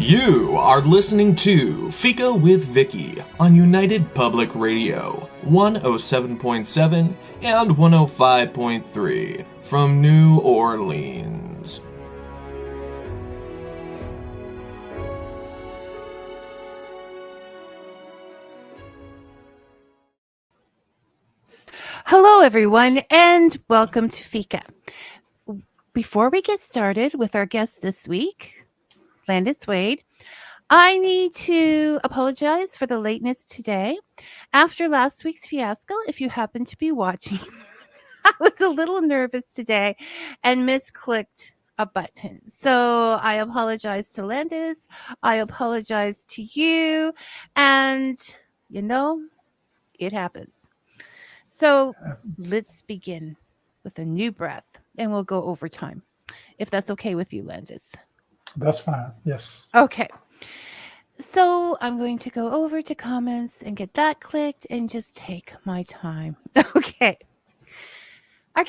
You are listening to Fika with Vicky on United Public Radio, 107.7 and 105.3 from New Orleans. Hello, everyone, and welcome to Fika. Before we get started with our guest this week, Landis Wade, I need to apologize for the lateness today. After last week's fiasco, if you happen to be watching, I was a little nervous today and misclicked a button. So I apologize to Landis. I apologize to you. And, it happens. So let's begin with a new breath, and we'll go over time, if that's okay with you, Landis. That's fine. Yes. Okay. So I'm going to go over to comments and get that clicked and just take my time. Okay. Our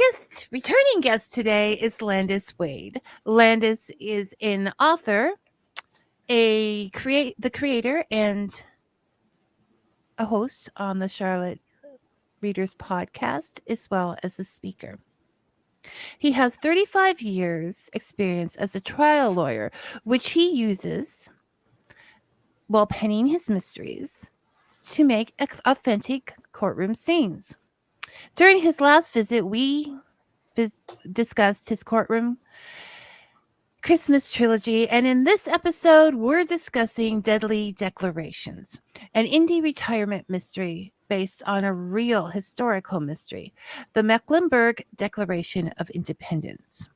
returning guest today is Landis Wade. Landis is an author, the creator, and a host on the Charlotte Readers podcast, as well as a speaker. He has 35 years experience as a trial lawyer, which he uses while penning his mysteries to make authentic courtroom scenes. During his last visit, we discussed his courtroom Christmas trilogy, and in this episode, we're discussing Deadly Declarations, an indie retirement mystery based on a real historical mystery, the Mecklenburg Declaration of Independence.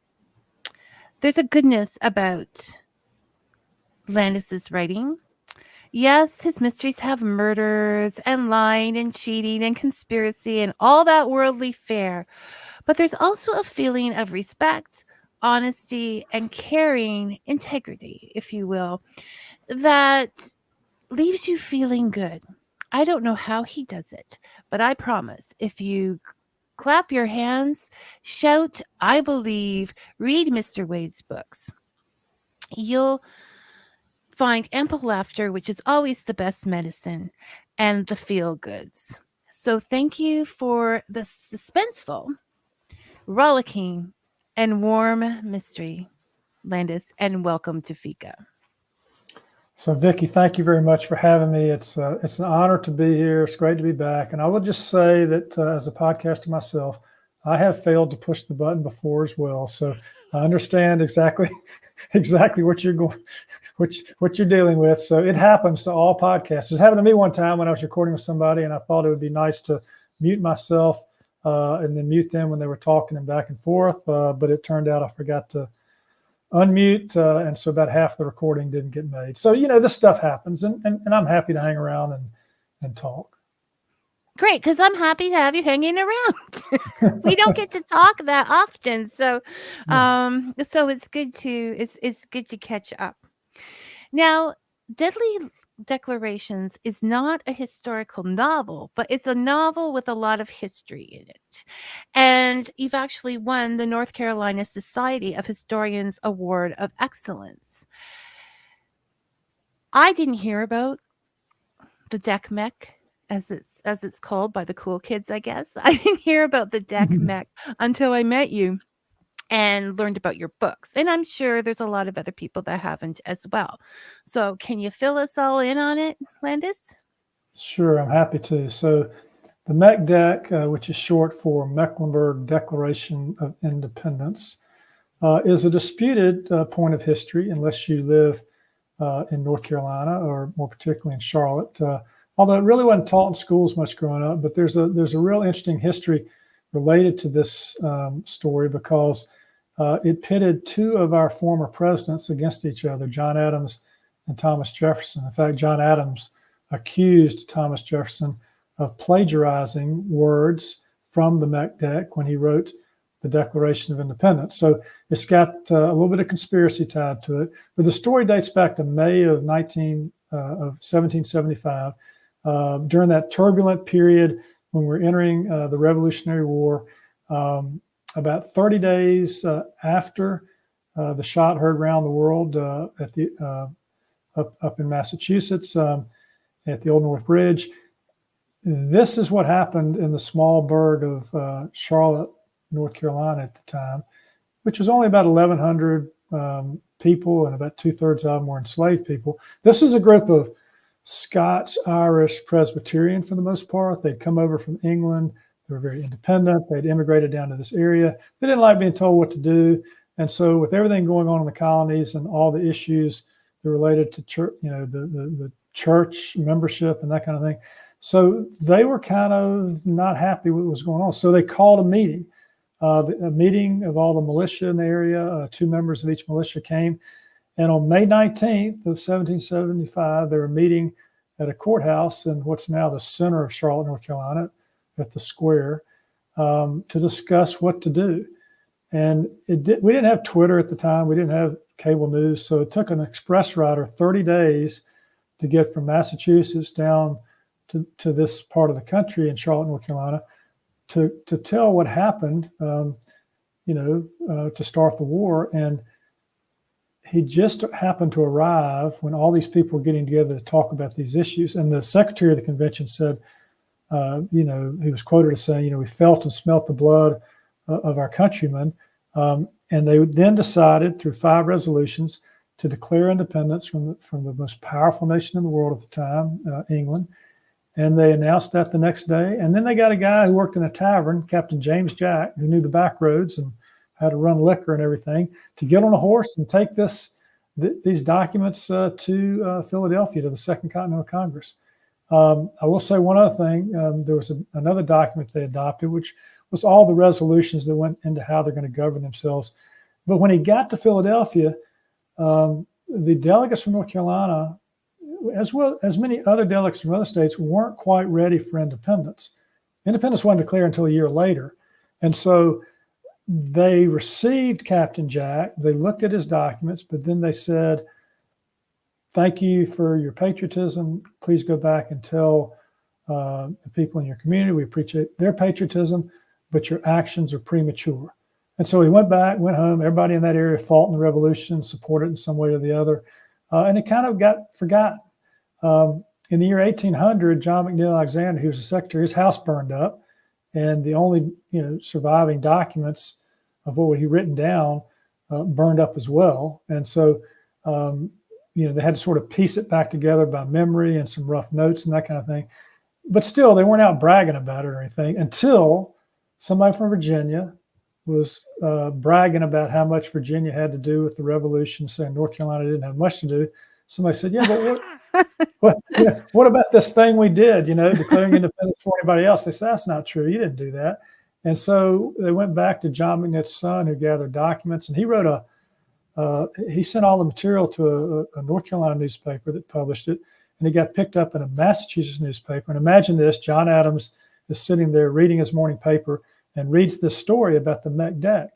There's a goodness about Landis's writing. Yes, his mysteries have murders and lying and cheating and conspiracy and all that worldly fare, but there's also a feeling of respect, honesty, and caring integrity, if you will, that leaves you feeling good. I don't know how he does it, but I promise if you clap your hands, shout, I believe, read Mr. Wade's books, you'll find ample laughter, which is always the best medicine, and the feel goods. So thank you for the suspenseful, rollicking, and warm mystery, Landis, and welcome to Fika. So, Vicky, thank you very much for having me. It's an honor to be here. It's great to be back. And I will just say that as a podcaster myself, I have failed to push the button before as well. So I understand exactly what you're dealing with. So it happens to all podcasters. It happened to me one time when I was recording with somebody, and I thought it would be nice to mute myself and then mute them when they were talking and back and forth. But it turned out I forgot to unmute, and so about half the recording didn't get made. So, this stuff happens, and I'm happy to hang around and talk. Great, because I'm happy to have you hanging around. We don't get to talk that often, so so it's good to catch up. Now, Deadly Declarations is not a historical novel, but it's a novel with a lot of history in it. And you've actually won the North Carolina Society of Historians Award of Excellence. I didn't hear about the Deck Mech, as it's called by the cool kids, I guess. I didn't hear about the Deck Mech until I met you and learned about your books. And I'm sure there's a lot of other people that haven't as well. So can you fill us all in on it, Landis? Sure, I'm happy to. So the MECDEC, which is short for Mecklenburg Declaration of Independence, is a disputed point of history unless you live in North Carolina, or more particularly in Charlotte. Although it really wasn't taught in schools much growing up, but there's a real interesting history related to this story because it pitted two of our former presidents against each other, John Adams and Thomas Jefferson. In fact, John Adams accused Thomas Jefferson of plagiarizing words from the MECDEC when he wrote the Declaration of Independence. So it's got a little bit of conspiracy tied to it. But the story dates back to May of 1775. During that turbulent period when we're entering the Revolutionary War, about 30 days after the shot heard around the world at the up in Massachusetts at the Old North Bridge. This is what happened in the small burg of Charlotte, North Carolina at the time, which was only about 1,100 people, and about 2/3 of them were enslaved people. This is a group of Scots, Irish, Presbyterian for the most part. They'd come over from England. They were very independent. They'd immigrated down to this area. They didn't like being told what to do. And so with everything going on in the colonies and all the issues that related to church, the church membership and that kind of thing, so they were kind of not happy with what was going on. So they called a meeting. A meeting of all the militia in the area. 2 members of each militia came. And on May 19th of 1775, they were meeting at a courthouse in what's now the center of Charlotte, North Carolina, at the square, to discuss what to do. And we didn't have Twitter at the time. We didn't have cable news. So it took an express rider 30 days to get from Massachusetts down to this part of the country in Charlotte, North Carolina, to tell what happened, to start the war. And he just happened to arrive when all these people were getting together to talk about these issues. And the secretary of the convention said, he was quoted as saying, we felt and smelt the blood of our countrymen. And they then decided through 5 resolutions to declare independence from the most powerful nation in the world at the time, England. And they announced that the next day. And then they got a guy who worked in a tavern, Captain James Jack, who knew the back roads and how to run liquor and everything, to get on a horse and take these documents to Philadelphia, to the Second Continental Congress. I will say one other thing. There was another document they adopted, which was all the resolutions that went into how they're going to govern themselves. But when he got to Philadelphia, the delegates from North Carolina, as well as many other delegates from other states, weren't quite ready for independence. Independence wasn't declared until a year later. And so they received Captain Jack. They looked at his documents, but then they said, "Thank you for your patriotism. Please go back and tell the people in your community we appreciate their patriotism, but your actions are premature." And so he went back, went home. Everybody in that area fought in the revolution, supported it in some way or the other. And it kind of got forgotten. In the year 1800, John McNeill Alexander, who was the secretary, his house burned up. And the only surviving documents of what he written down burned up as well. And so they had to sort of piece it back together by memory and some rough notes and that kind of thing. But still, they weren't out bragging about it or anything until somebody from Virginia was bragging about how much Virginia had to do with the revolution, saying North Carolina didn't have much to do. Somebody said, "Yeah, but what about this thing we did, declaring independence for anybody else?" They said, "That's not true. You didn't do that." And so they went back to John McNitt's son, who gathered documents, and he wrote he sent all the material to a North Carolina newspaper that published it, and it got picked up in a Massachusetts newspaper. And imagine this: John Adams is sitting there reading his morning paper and reads this story about the Macdeck,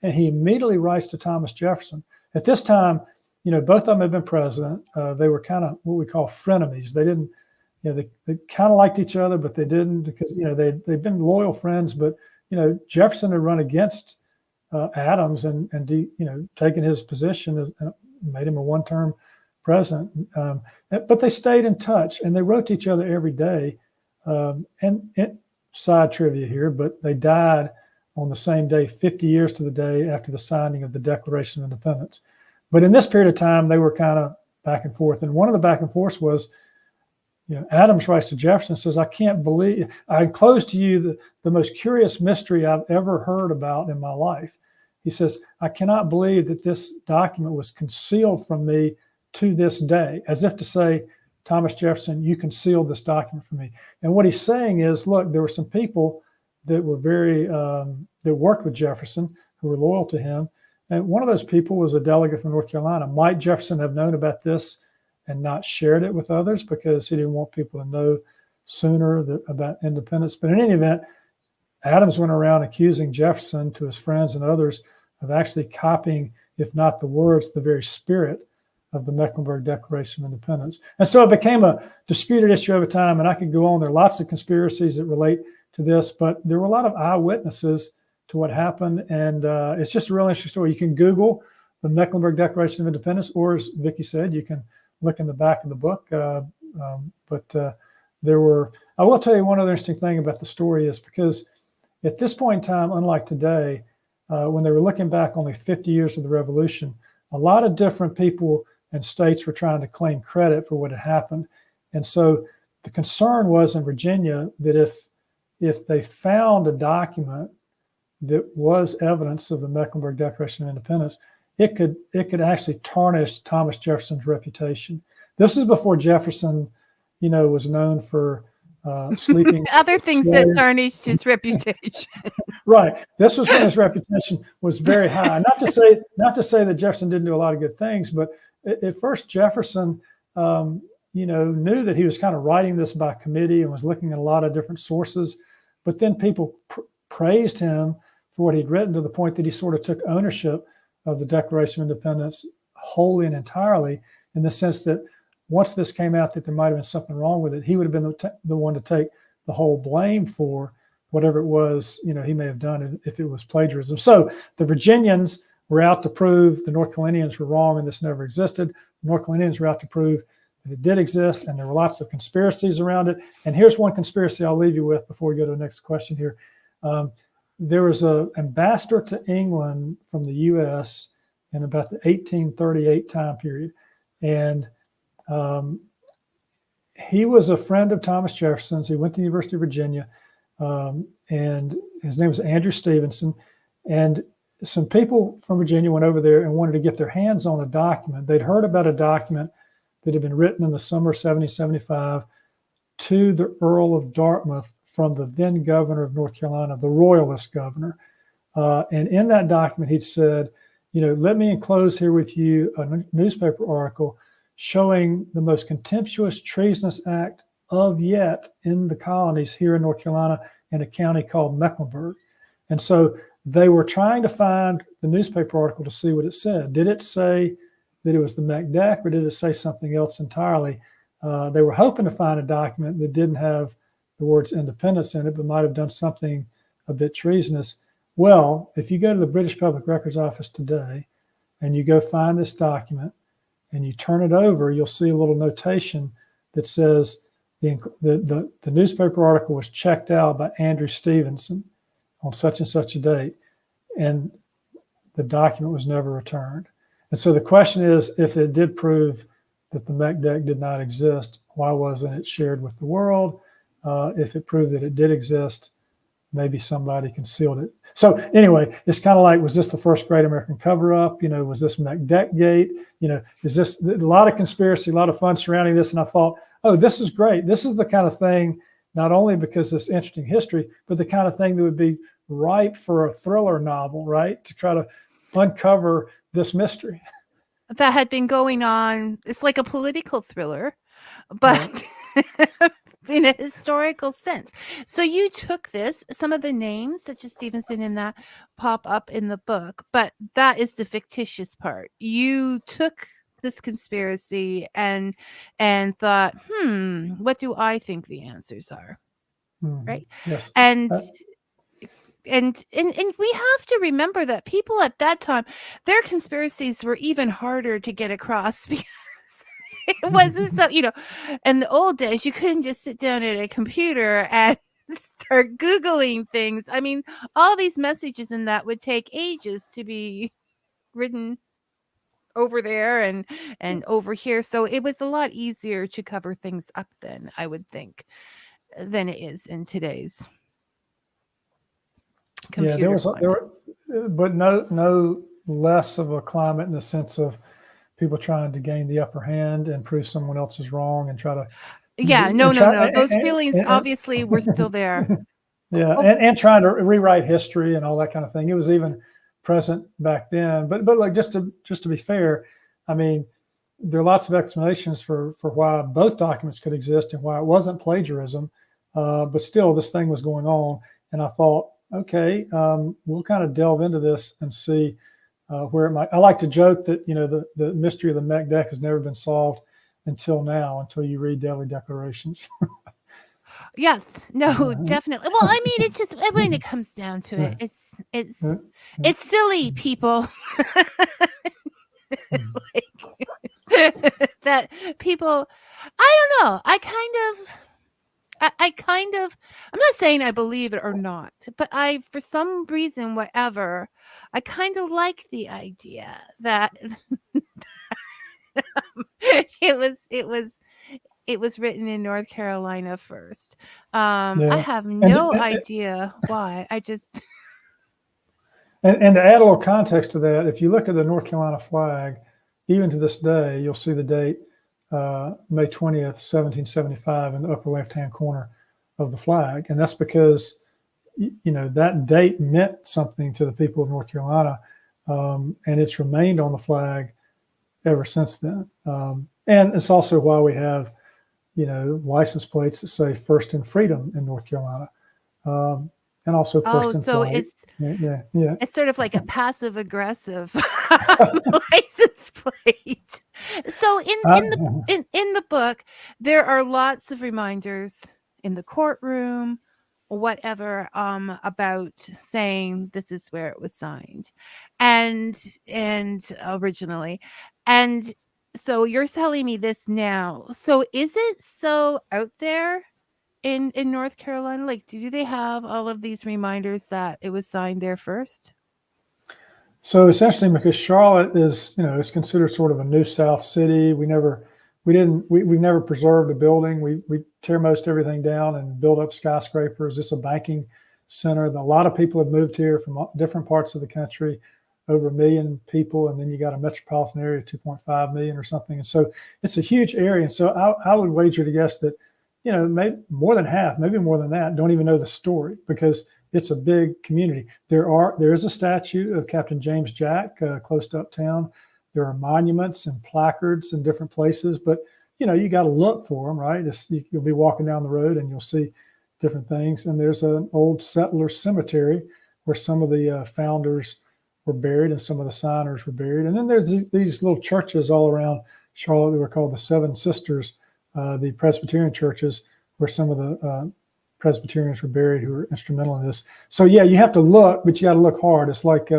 and he immediately writes to Thomas Jefferson. At this time, both of them had been president. They were kind of what we call frenemies. They didn't, they kind of liked each other, but they didn't, because they'd been loyal friends. But Jefferson had run against Adams and taken his position as made him a one-term president. But they stayed in touch and they wrote to each other every day. And side trivia here, but they died on the same day, 50 years to the day after the signing of the Declaration of Independence. But in this period of time, they were kind of back and forth. And one of the back and forths was, Adams writes to Jefferson and says, "I can't believe, I enclose to you the most curious mystery I've ever heard about in my life." He says, "I cannot believe that this document was concealed from me to this day," as if to say, "Thomas Jefferson, you concealed this document from me." And what he's saying is, look, there were some people that were that worked with Jefferson, who were loyal to him. And one of those people was a delegate from North Carolina. Might Jefferson have known about this and not shared it with others because he didn't want people to know sooner about independence? But in any event, Adams went around accusing Jefferson to his friends and others of actually copying, if not the words, the very spirit of the Mecklenburg Declaration of Independence. And so it became a disputed issue over time, and I could go on. There are lots of conspiracies that relate to this, but there were a lot of eyewitnesses to what happened, and it's just a real interesting story. You can Google the Mecklenburg Declaration of Independence, or as Vicky said, you can look in the back of the book. But there were. I will tell you one other interesting thing about the story is because at this point in time, unlike today, when they were looking back only 50 years of the revolution, a lot of different people and states were trying to claim credit for what had happened. And so the concern was in Virginia that if they found a document that was evidence of the Mecklenburg Declaration of Independence, it could actually tarnish Thomas Jefferson's reputation. This is before Jefferson, was known for sleeping. Other things that tarnished his reputation. Right. This was when his reputation was very high. Not to say that Jefferson didn't do a lot of good things, but at first Jefferson, knew that he was kind of writing this by committee and was looking at a lot of different sources. But then people praised him for what he'd written to the point that he sort of took ownership of the Declaration of Independence wholly and entirely, in the sense that once this came out that there might have been something wrong with it, he would have been the one to take the whole blame for whatever it was, he may have done if it was plagiarism. So the Virginians were out to prove the North Carolinians were wrong and this never existed. The North Carolinians were out to prove that it did exist, and there were lots of conspiracies around it. And here's one conspiracy I'll leave you with before we go to the next question here. There was an ambassador to England from the U.S. in about the 1838 time period. And he was a friend of Thomas Jefferson's. He went to the University of Virginia, and his name was Andrew Stevenson. And some people from Virginia went over there and wanted to get their hands on a document. They'd heard about a document that had been written in the summer of 1775 to the Earl of Dartmouth from the then governor of North Carolina, the Royalist governor. And in that document, he'd said, let me enclose here with you a newspaper article showing the most contemptuous treasonous act of yet in the colonies here in North Carolina in a county called Mecklenburg. And so they were trying to find the newspaper article to see what it said. Did it say that it was the MacDec, or did it say something else entirely? They were hoping to find a document that didn't have the words independence in it, but might have done something a bit treasonous. Well, if you go to the British Public Records Office today and you go find this document and you turn it over, you'll see a little notation that says the newspaper article was checked out by Andrew Stevenson on such and such a date, and the document was never returned. And so the question is, if it did prove that the MacDec did not exist, why wasn't it shared with the world? If it proved that it did exist, maybe somebody concealed it. So anyway, it's kind of like, was this the first great American cover-up? Was this MacDec gate? Is this a lot of conspiracy, a lot of fun surrounding this? And I thought, oh, this is great. This is the kind of thing, not only because it's interesting history, but the kind of thing that would be ripe for a thriller novel, right? To try to uncover this mystery. That had been going on. It's like a political thriller, but in a historical sense. So you took this, some of the names such as Stevenson and that pop up in the book, but that is the fictitious part. You took this conspiracy and thought, what do I think the answers are? Right? Yes. And we have to remember that people at that time, their conspiracies were even harder to get across because it wasn't so, in the old days, you couldn't just sit down at a computer and start Googling things. I mean, all these messages in that would take ages to be written over there and over here. So it was a lot easier to cover things up then, I would think, than it is in today's computer. Yeah, there were, but no less of a climate in the sense of people trying to gain the upper hand and prove someone else is wrong and try to. Yeah, no. Those feelings obviously were still there. Yeah, and trying to rewrite history and all that kind of thing. It was even present back then. But like just to be fair, I mean, there are lots of explanations for why both documents could exist and why it wasn't plagiarism. But still, this thing was going on, and I thought, okay, we'll kind of delve into this and see where it might. I like to joke that the mystery of the MacDec has never been solved until now, until you read Daily Declarations. Yes, no, definitely. Well, I mean, it just when it comes down to it, it's silly, people. that people, I don't know. I'm not saying I believe it or not, but for some reason, whatever, I kind of like the idea that it was written in North Carolina first. I have no idea why. I just and to add a little context to that, if you look at the North Carolina flag, even to this day, you'll see the date May 20th, 1775, in the upper left-hand corner of the flag, and that's because that date meant something to the people of North Carolina, and it's remained on the flag ever since then. And it's also why we have license plates that say "First in Freedom" in North Carolina, and also "First in Flight." It's sort of like a passive aggressive license plate. So in the book, there are lots of reminders in the courtroom, whatever, about saying this is where it was signed, and originally, and so you're telling me this now. So is it so out there in North Carolina? Like, do they have all of these reminders that it was signed there first? So essentially, because Charlotte is, is considered sort of a New South city. We've never preserved a building. We tear most everything down and build up skyscrapers. It's a banking center. A lot of people have moved here from different parts of the country, over 1 million people. And then you got a metropolitan area, 2.5 million or something. And so it's a huge area. And so I would wager to guess that, maybe more than half, maybe more than that, don't even know the story, because it's a big community. There is a statue of Captain James Jack close to uptown. There are monuments and placards in different places, but you got to look for them, right? You'll be walking down the road and you'll see different things. And there's an old settler cemetery where some of the founders were buried and some of the signers were buried. And then there's these little churches all around Charlotte that were called the Seven Sisters, the Presbyterian churches, where some of the Presbyterians were buried who were instrumental in this. So yeah, you have to look, but you got to look hard. It's like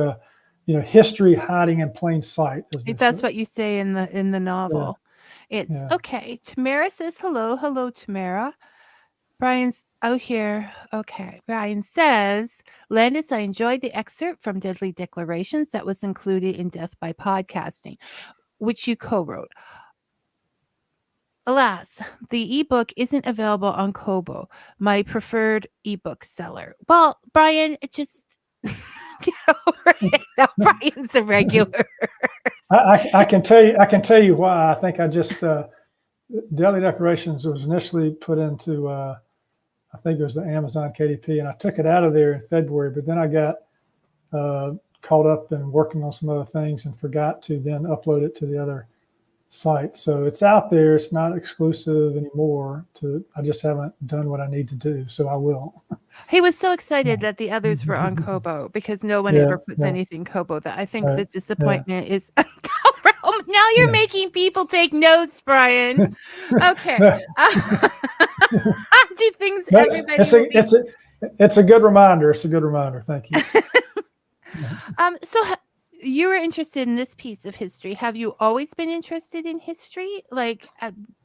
history hiding in plain sight. That's what you say in the novel. Yeah. Okay. Tamara says hello, Tamara. Brian's here. Okay. Brian says, Landis, I enjoyed the excerpt from Deadly Declarations that was included in Death by Podcasting, which you co-wrote. Alas, the ebook isn't available on Kobo, my preferred ebook seller. Well, Brian, it just now Brian's a regular. I can tell you why. I think I just Deadly Declarations was initially put into I think it was the Amazon KDP, and I took it out of there in February, but then I got caught up in working on some other things and forgot to then upload it to the other site. So it's out there. It's not exclusive anymore. I just haven't done what I need to do. So I will. He was so excited that the others were on Kobo, because no one ever puts anything Kobo. That I think the disappointment is. Now you're making people take notes, Brian. Okay. Do things everybody. It's a good reminder. It's a good reminder. Thank you. So you were interested in this piece of history. Have you always been interested in history? Like,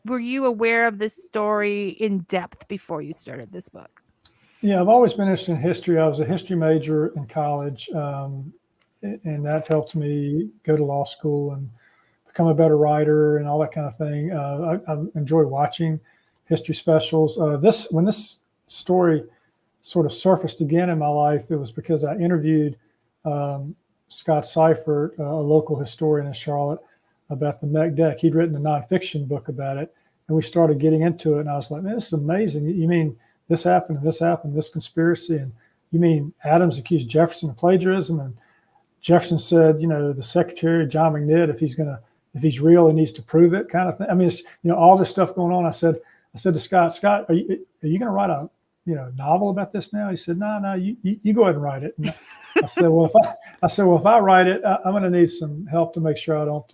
were you aware of this story in depth before you started this book? Yeah, I've always been interested in history. I was a history major in college, and that helped me go to law school and become a better writer and all that kind of thing. I enjoy watching history specials. When this story sort of surfaced again in my life, it was because I interviewed Scott Seifert, a local historian in Charlotte, about the Mech Deck. He'd written a nonfiction book about it, and we started getting into it. And I was like, man, this is amazing. You mean this happened and this conspiracy? And you mean Adams accused Jefferson of plagiarism? And Jefferson said, the secretary, John McNitt, if he's real, he needs to prove it, kind of thing. I mean, it's, all this stuff going on. I said to Scott, are you going to write a novel about this now? He said, no, you go ahead and write it. And I said, well, if I write it, I'm going to need some help to make sure I don't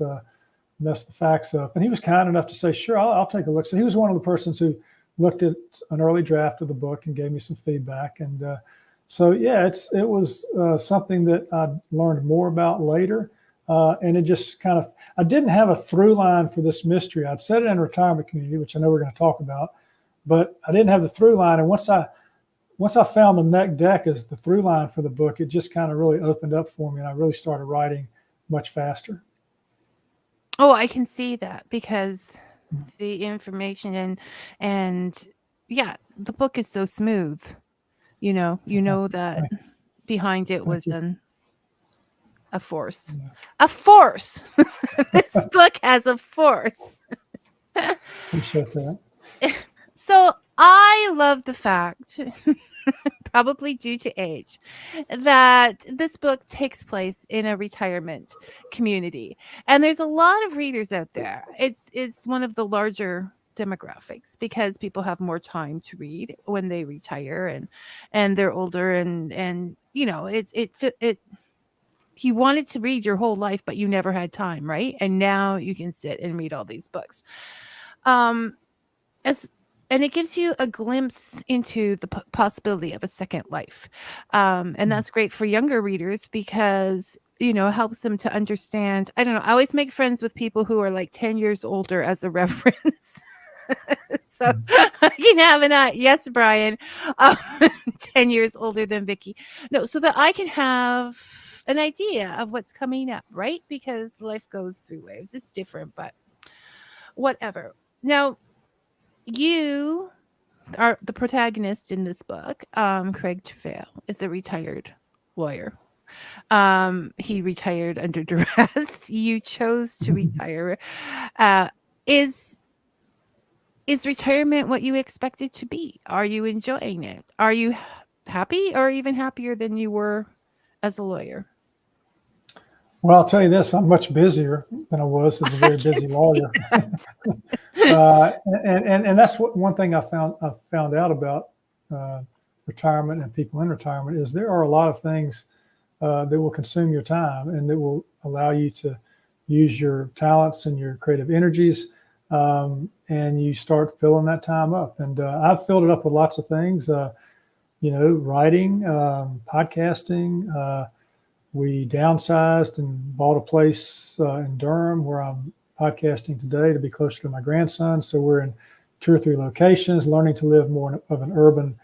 mess the facts up. And he was kind enough to say, sure, I'll take a look. So he was one of the persons who looked at an early draft of the book and gave me some feedback. And so, yeah, it was something that I learned more about later. And it just kind of, I didn't have a through line for this mystery. I'd set it in retirement community, which I know we're going to talk about, but I didn't have the through line. And once I found the mech deck as the through line for the book, it just kind of really opened up for me, and I really started writing much faster. Oh, I can see that, because the information and yeah, the book is so smooth. You know that behind it was a force. Yeah. A force. This book has a force. Appreciate that. So I love the fact, probably due to age, that this book takes place in a retirement community. And there's a lot of readers out there. It's one of the larger demographics, because people have more time to read when they retire and they're older, and it you wanted to read your whole life, but you never had time, right? And now you can sit and read all these books. And it gives you a glimpse into the possibility of a second life. And that's great for younger readers, because, it helps them to understand. I don't know. I always make friends with people who are like 10 years older as a reference. So I can have yes, Brian, 10 years older than Vicky. No, so that I can have an idea of what's coming up, right? Because life goes through waves. It's different, but whatever. Now, you are the protagonist in this book. Craig Travail is a retired lawyer. He retired under duress. You chose to retire. Is retirement what you expected to be? Are you enjoying it? Are you happy, or even happier than you were as a lawyer? Well, I'll tell you this, I'm much busier than I was as a very busy lawyer. And that's one thing I found out about retirement and people in retirement, is there are a lot of things that will consume your time and that will allow you to use your talents and your creative energies, and you start filling that time up. And I've filled it up with lots of things, writing, podcasting. We downsized and bought a place in Durham, where I'm podcasting today, to be closer to my grandson. So we're in 2 or 3 locations, learning to live more of an urban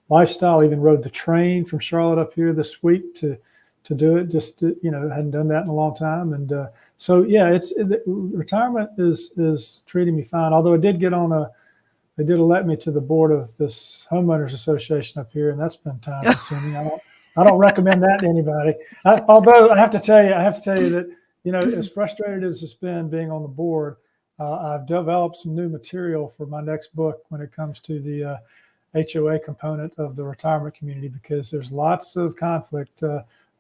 lifestyle. Even rode the train from Charlotte up here this week to do it. Just hadn't done that in a long time. And so yeah, retirement is treating me fine. Although they did elect me to the board of this homeowners association up here, and that's been time consuming. I don't recommend that to anybody. Although I have to tell you that, as frustrated as it's been being on the board, I've developed some new material for my next book when it comes to the HOA component of the retirement community, because there's lots of conflict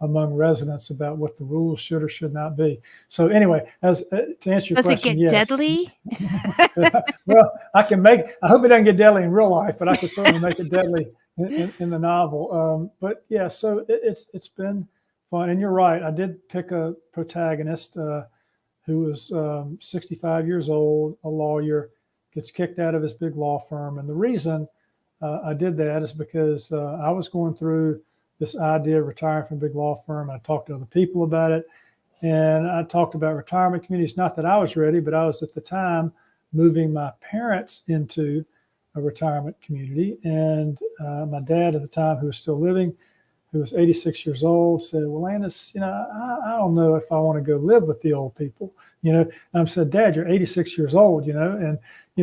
among residents about what the rules should or should not be. So anyway, to answer your question, does it get deadly? Well, I hope it doesn't get deadly in real life, but I can certainly make it deadly in the novel. But yeah, so it's been fun. And you're right, I did pick a protagonist who was 65 years old, a lawyer, gets kicked out of his big law firm. And the reason I did that is because I was going through this idea of retiring from a big law firm. I talked to other people about it, and I talked about retirement communities. Not that I was ready, but I was at the time moving my parents into a retirement community. And my dad at the time, who was still living, who was 86 years old, said, well, Landis, I don't know if I want to go live with the old people, and I said, Dad, you're 86 years old, and,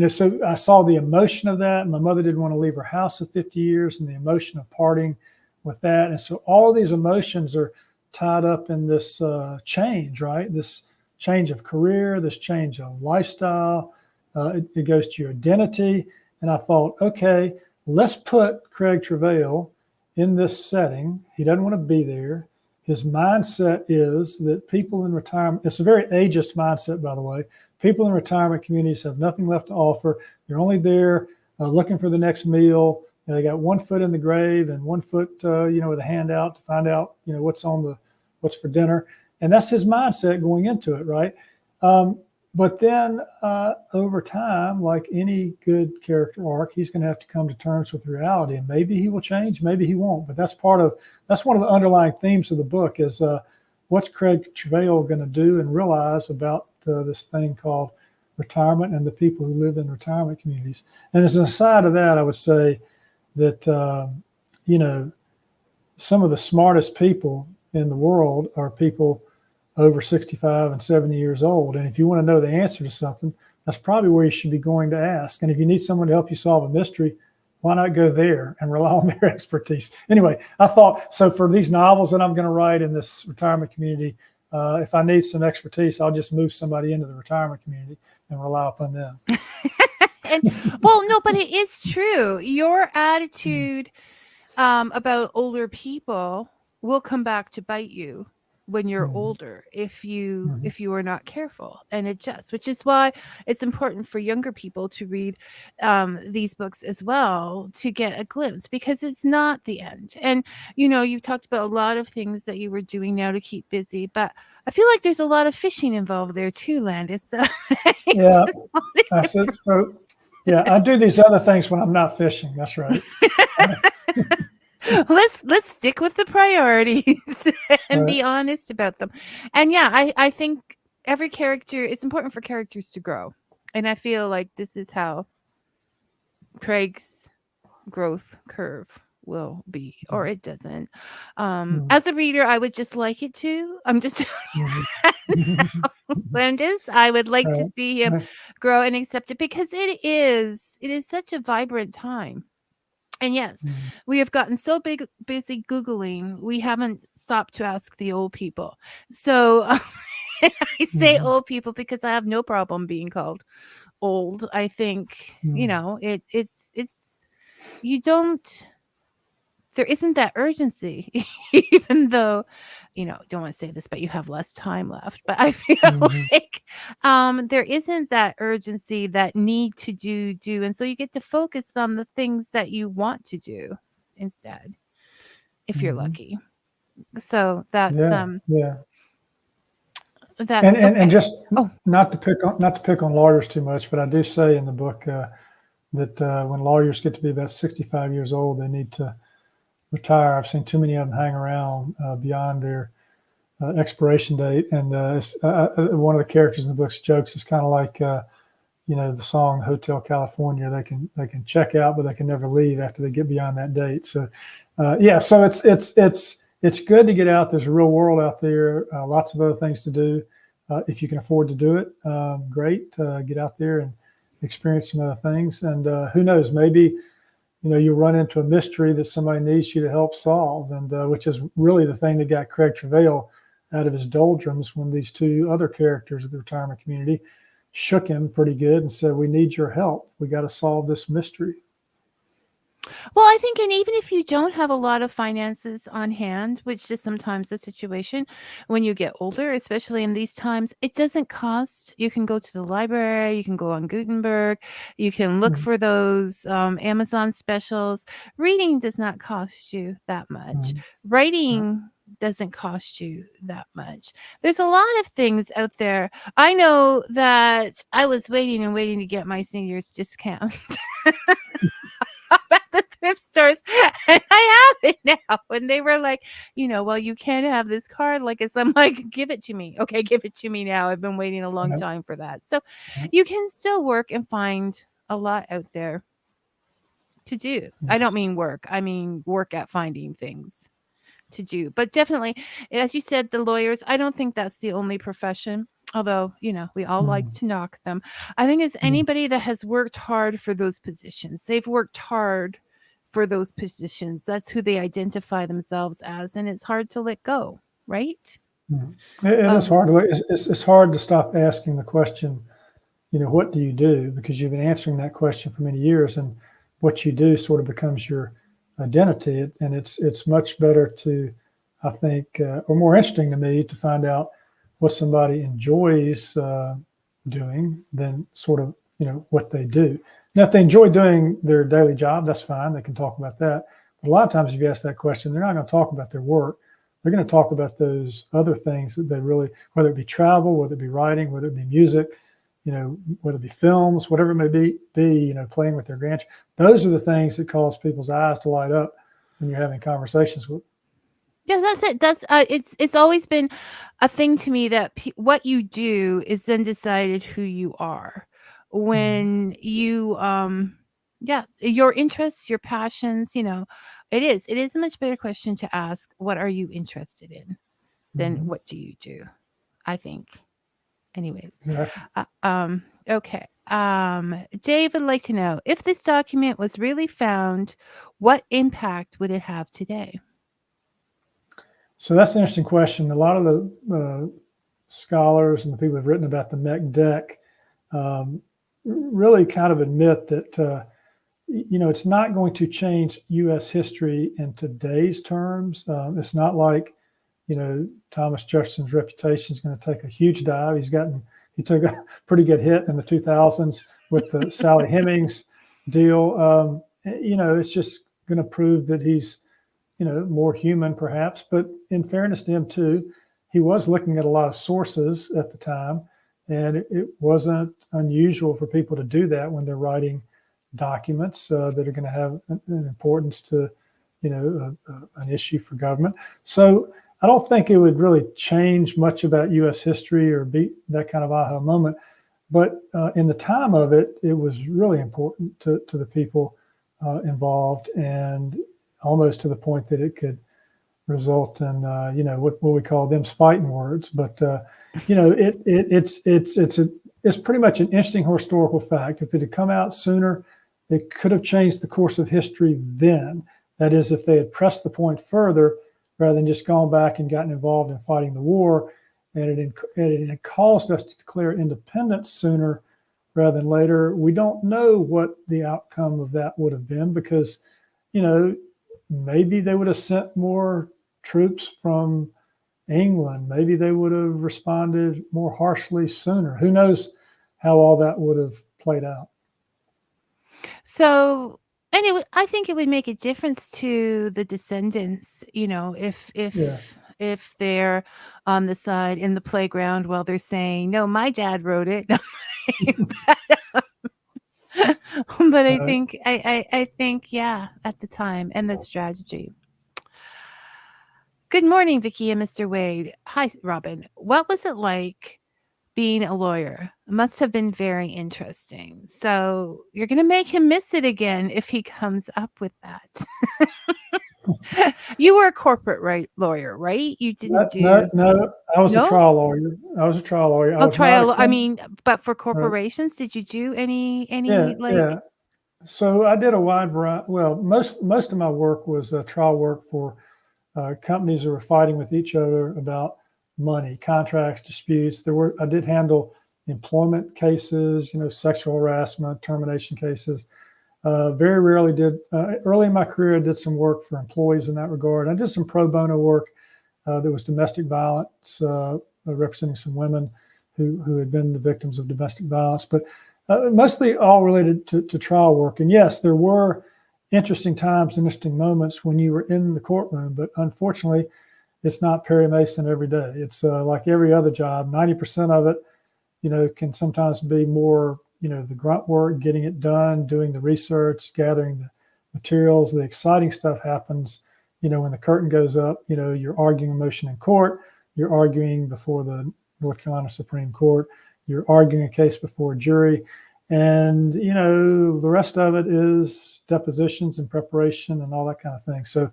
so I saw the emotion of that. My mother didn't want to leave her house of 50 years, and the emotion of parting with that. And so all these emotions are tied up in this change, right? This change of career, this change of lifestyle. It goes to your identity. And I thought, okay, let's put Craig Travail in this setting. He doesn't want to be there. His mindset is that people in retirement, it's a very ageist mindset, by the way. People in retirement communities have nothing left to offer. They're only there looking for the next meal. They got one foot in the grave and one foot, with a hand out to find out, what's for dinner. And that's his mindset going into it, right? But then over time, like any good character arc, he's going to have to come to terms with reality. And maybe he will change, maybe he won't. But that's one of the underlying themes of the book is, what's Craig Travail going to do and realize about this thing called retirement and the people who live in retirement communities? And as an aside of that, I would say that, some of the smartest people in the world are people over 65 and 70 years old. And if you want to know the answer to something, that's probably where you should be going to ask. And if you need someone to help you solve a mystery, why not go there and rely on their expertise? Anyway, I thought, so for these novels that I'm going to write in this retirement community, if I need some expertise, I'll just move somebody into the retirement community and rely upon them. No, but it is true. Your attitude about older people will come back to bite you when you're older if you are not careful and adjust, which is why it's important for younger people to read these books as well, to get a glimpse, because it's not the end. And you talked about a lot of things that you were doing now to keep busy, but I feel like there's a lot of fishing involved there too, Landis. So yeah, I do these other things when I'm not fishing. That's right. Let's stick with the priorities and be honest about them. And I think every character, it's important for characters to grow. And I feel like this is how Craig's growth curve will be, or it doesn't. As a reader, I would just like it to. I'm just Landis. I would like to see him grow and accept it, because it is such a vibrant time. And yes, we have gotten so busy Googling, we haven't stopped to ask the old people. So I say old people because I have no problem being called old. I think, it's you don't, there isn't that urgency, even though, don't want to say this, but you have less time left. But I feel like there isn't that urgency, that need to do. And so you get to focus on the things that you want to do instead, if you're lucky. So that's and okay. just not to pick on lawyers too much, but I do say in the book that when lawyers get to be about 65 years old, they need to retire. I've seen too many of them hang around beyond their expiration date. And one of the characters in the book's jokes is kind of like, the song Hotel California. They can check out, but they can never leave after they get beyond that date. So, so it's good to get out. There's a real world out there. Lots of other things to do. If you can afford to do it, great. Get out there and experience some other things. And who knows, maybe you run into a mystery that somebody needs you to help solve, and which is really the thing that got Craig Travail out of his doldrums when these two other characters of the retirement community shook him pretty good and said, "We need your help. We got to solve this mystery." Well, I think, and even if you don't have a lot of finances on hand, which is sometimes the situation when you get older, especially in these times, it doesn't cost. You can go to the library, you can go on Gutenberg, you can look for those Amazon specials. Reading does not cost you that much. Writing doesn't cost you that much. There's a lot of things out there. I know that I was waiting to get my seniors discount at the thrift stores, and I have it now. And they were like, well, you can't have this card like this. I'm like, give it to me. Okay, give it to me now. I've been waiting a long time for that. So you can still work and find a lot out there to do. I don't mean work. I mean work at finding things to do. But definitely, as you said, the lawyers, I don't think that's the only profession. Although, we all like to knock them. I think it's anybody that has worked hard for those positions. They've worked hard for those positions. That's who they identify themselves as. And it's hard to let go, right? It's hard. It's hard to stop asking the question, what do you do? Because you've been answering that question for many years, and what you do sort of becomes your identity. And it's much better to, I think, or more interesting to me to find out what somebody enjoys doing than sort of, what they do. Now, if they enjoy doing their daily job, that's fine. They can talk about that. But a lot of times if you ask that question, they're not going to talk about their work. They're going to talk about those other things that they really, whether it be travel, whether it be writing, whether it be music, whether it be films, whatever it may be, playing with their grandchildren. Those are the things that cause people's eyes to light up when you're having conversations with them. Yes, that's it. It's always been a thing to me that what you do is then decided who you are. When you yeah, your interests, your passions, it is a much better question to ask, what are you interested in, than Mhm. what do you do, I think. Anyways. Exactly. Okay. Dave would like to know, if this document was really found, what impact would it have today? So that's an interesting question. A lot of the scholars and the people who've written about the MEC deck really kind of admit that it's not going to change U.S. history in today's terms. It's not like Thomas Jefferson's reputation is going to take a huge dive. He took a pretty good hit in the 2000s with the Sally Hemings deal. It's just going to prove that he's more human perhaps, but in fairness to him too, he was looking at a lot of sources at the time, and it wasn't unusual for people to do that when they're writing documents that are going to have an importance to, an issue for government. So I don't think it would really change much about U.S. history or be that kind of aha moment. But in the time of it, it was really important to the people involved, and almost to the point that it could result in what we call them's fighting words. But it's pretty much an interesting historical fact. If it had come out sooner, it could have changed the course of history then. That is, if they had pressed the point further rather than just gone back and gotten involved in fighting the war, and it had caused us to declare independence sooner rather than later. We don't know what the outcome of that would have been, because maybe they would have sent more troops from England. Maybe they would have responded more harshly sooner. Who knows how all that would have played out. So, anyway, I think it would make a difference to the descendants, if they're on the side in the playground while they're saying, "No, my dad wrote it." But I think, yeah, at the time and the strategy. Good morning, Vicky and Mr. Wade. Hi, Robin. What was it like being a lawyer? It must have been very interesting. So you're going to make him miss it again if he comes up with that. You were a corporate lawyer, right? You didn't do No. I was a no? trial lawyer. I was a trial lawyer. I Oh, was not a I criminal. mean, but for Right. corporations, did you do any Yeah. So I did a wide variety. Well, most of my work was trial work for companies that were fighting with each other about money, contracts, disputes. I did handle employment cases, sexual harassment, termination cases. Very rarely early in my career, I did some work for employees in that regard. I did some pro bono work that was domestic violence, representing some women who had been the victims of domestic violence, but mostly all related to trial work. And yes, there were interesting times, interesting moments when you were in the courtroom, but unfortunately, it's not Perry Mason every day. It's like every other job. 90% of it, can sometimes be more, the grunt work, getting it done, doing the research, gathering the materials. The exciting stuff happens, when the curtain goes up. You're arguing a motion in court, you're arguing before the North Carolina Supreme Court, you're arguing a case before a jury. And, the rest of it is depositions and preparation and all that kind of thing. So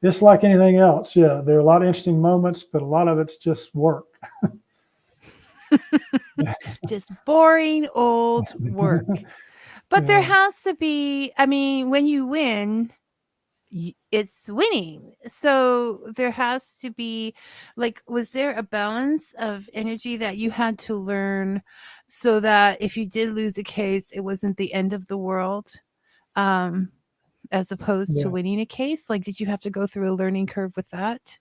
it's like anything else. Yeah, there are a lot of interesting moments, but a lot of it's just work. just boring old work. But there has to be, I mean, when you win, it's winning. So there has to be, was there a balance of energy that you had to learn so that if you did lose a case, it wasn't the end of the world, as opposed to winning a case? Did you have to go through a learning curve with that?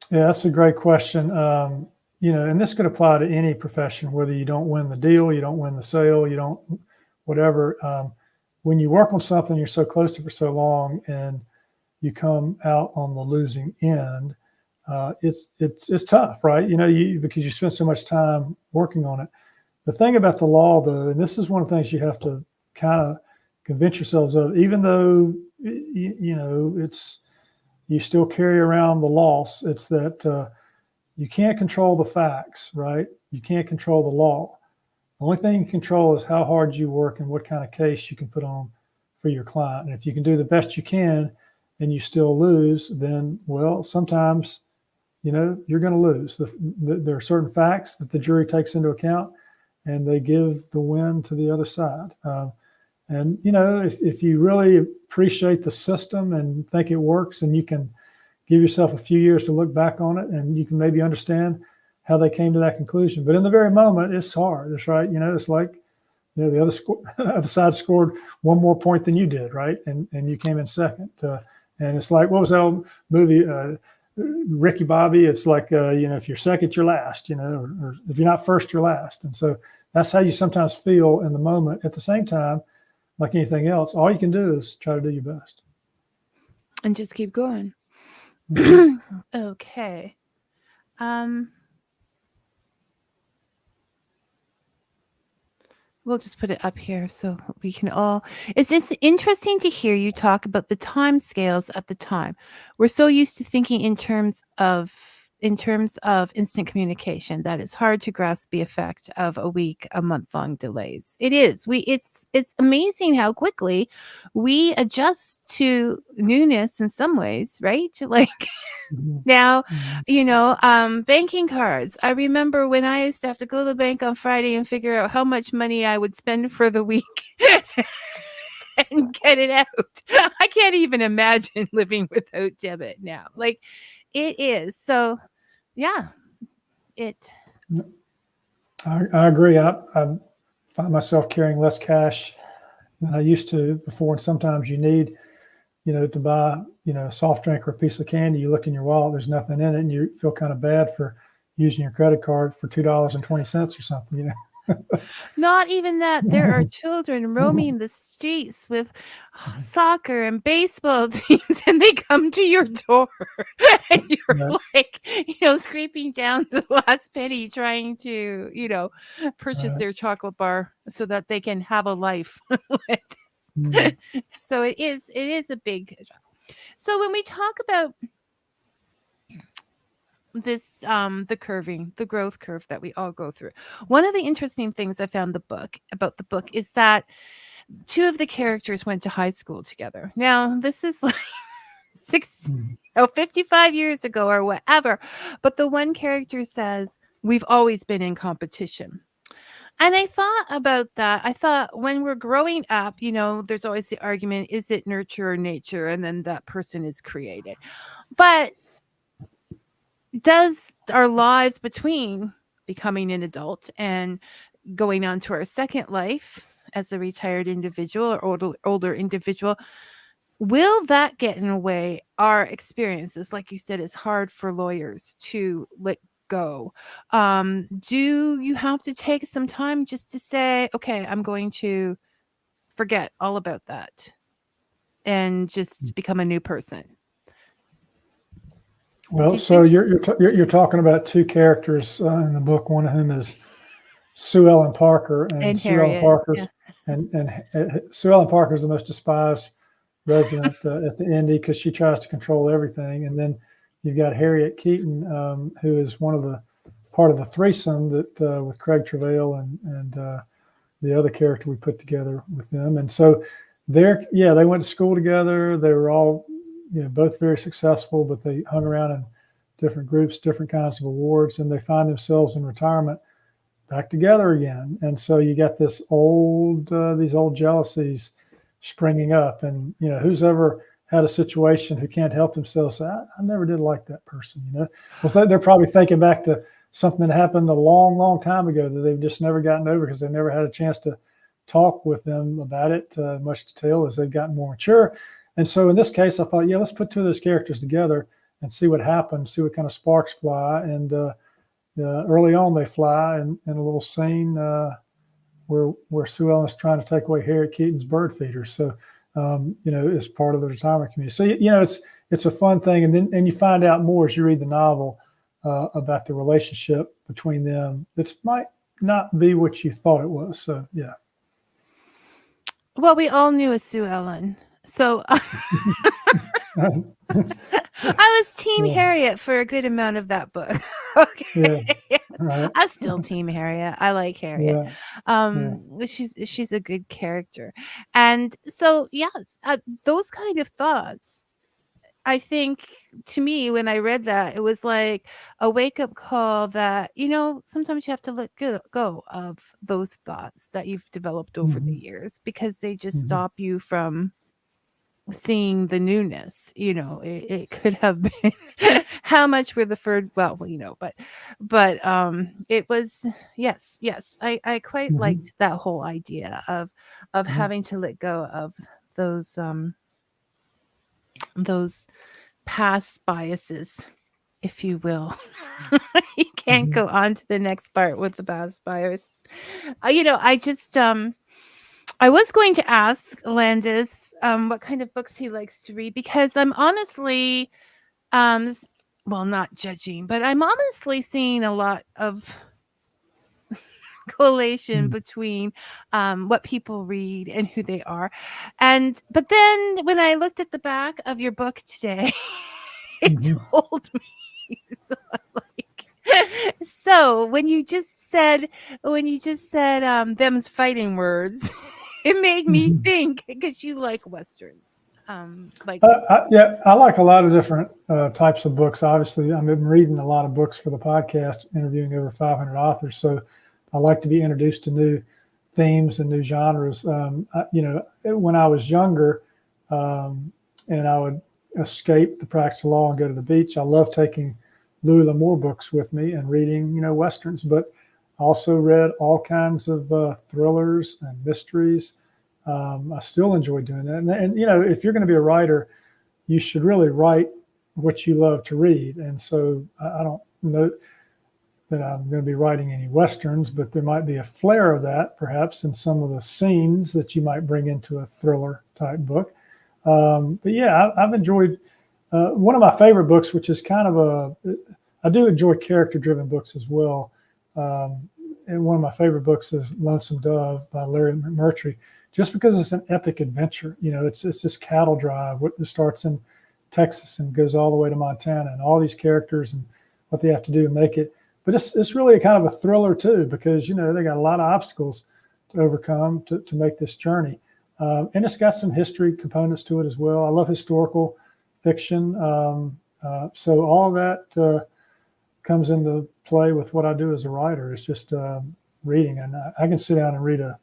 Yeah, that's a great question. And this could apply to any profession, whether you don't win the deal, you don't win the sale, you don't, whatever. When you work on something you're so close to for so long and you come out on the losing end, it's tough, right? Because you spend so much time working on it. The thing about the law, though, and this is one of the things you have to kind of convince yourselves of, even though it's you still carry around the loss. It's that you can't control the facts, right? You can't control the law. The only thing you can control is how hard you work and what kind of case you can put on for your client. And if you can do the best you can and you still lose, then, well, sometimes, you're going to lose. There are certain facts that the jury takes into account, and they give the win to the other side. And, if you really appreciate the system and think it works, and you can give yourself a few years to look back on it, and you can maybe understand how they came to that conclusion. But in the very moment, it's hard. It's right. It's like, the other side scored one more point than you did, right? And you came in second. And it's like, what was that old movie, Ricky Bobby? It's like, if you're second, you're last, or if you're not first, you're last. And so that's how you sometimes feel in the moment. At the same time, like anything else, all you can do is try to do your best. And just keep going. Okay. We'll just put it up here so we can all. Is this interesting to hear you talk about the time scales at the time? We're so used to thinking in terms of instant communication that it's hard to grasp the effect of a week, a month-long delays. It is. It's amazing how quickly we adjust to newness in some ways, right? Like now, banking cards. I remember when I used to have to go to the bank on Friday and figure out how much money I would spend for the week and get it out. I can't even imagine living without debit now. Like, it is. So, yeah, I agree. I find myself carrying less cash than I used to before. And sometimes you need, to buy, a soft drink or a piece of candy. You look in your wallet, there's nothing in it, and you feel kind of bad for using your credit card for $2.20 or something, Not even that. There are children roaming the streets with soccer and baseball teams, and they come to your door, and you're like, scraping down the last penny, trying to, purchase their chocolate bar so that they can have a life. So it is a big. So when we talk about this the growth curve that we all go through, one of the interesting things I found about the book is that two of the characters went to high school together. Now this is like 55 years ago or whatever, but the one character says, we've always been in competition. And I thought about that. I thought when we're growing up, there's always the argument, is it nurture or nature? And then that person is created. But does our lives between becoming an adult and going on to our second life as a retired individual or older individual, will that get in the way? Our experiences, like you said, it's hard for lawyers to let go. Do you have to take some time just to say, okay, I'm going to forget all about that and just become a new person? Well, so you're talking about two characters in the book, one of whom is Sue Ellen Parker, and Sue Ellen Parker's, and Sue Ellen Parker is the most despised resident at the Indy because she tries to control everything. And then you've got Harriet Keaton, who is part of the threesome that with Craig Travail and the other character we put together with them. And so they went to school together. They were all both very successful, but they hung around in different groups, different kinds of awards, and they find themselves in retirement back together again. And so you got these old jealousies springing up. And, who's ever had a situation who can't help themselves say, I never did like that person, Well, they're probably thinking back to something that happened a long, long time ago that they've just never gotten over because they've never had a chance to talk with them about it much detail as they've gotten more mature. And so in this case, I thought, let's put two of those characters together and see what happens, see what kind of sparks fly. And early on, they fly in a little scene where Sue Ellen's trying to take away Harriet Keaton's bird feeder. So, as part of the retirement community. So, it's a fun thing. And then you find out more as you read the novel about the relationship between them. That might not be what you thought it was. So, yeah. Well, we all knew a Sue Ellen. So I was Team Yeah. Harriet for a good amount of that book. Okay. Yeah. Yes. Right. I'm still Team Harriet. I like Harriet. Yeah. Yeah. She's a good character. And so yes, those kind of thoughts, I think, to me, when I read that, it was like a wake-up call that, sometimes you have to let go of those thoughts that you've developed over the Hmm. years because they just Hmm. stop you from seeing the newness. It could have been how much were the third, well, but it was, yes, I quite Hmm. liked that whole idea of Hmm. having to let go of those past biases, if you will. You can't Hmm. go on to the next part with the past bias. I just I was going to ask Landis what kind of books he likes to read because I'm honestly well, not judging, but I'm honestly seeing a lot of correlation between what people read and who they are. But then when I looked at the back of your book today, it Hmm. told me. So I'm like, so when you just said them's fighting words, it made me Hmm. think because you like westerns. Like Yeah, I like a lot of different types of books. Obviously, I've been reading a lot of books for the podcast, interviewing over 500 authors. So I like to be introduced to new themes and new genres. When I was younger, and I would escape the practice of law and go to the beach, I loved taking Louis L'Amour books with me and reading, westerns. But I also read all kinds of thrillers and mysteries. I still enjoy doing that. And if you're going to be a writer, you should really write what you love to read. And so I don't know that I'm going to be writing any westerns, but there might be a flair of that perhaps in some of the scenes that you might bring into a thriller type book. But yeah, I've enjoyed one of my favorite books, which is I do enjoy character driven books as well. And one of my favorite books is Lonesome Dove by Larry McMurtry, just because it's an epic adventure. It's this cattle drive that starts in Texas and goes all the way to Montana, and all these characters and what they have to do to make it. But it's really a kind of a thriller too, because they got a lot of obstacles to overcome to make this journey, and it's got some history components to it as well. I love historical fiction, so all of that comes into play with what I do as a writer. It's just reading, and I can sit down and read a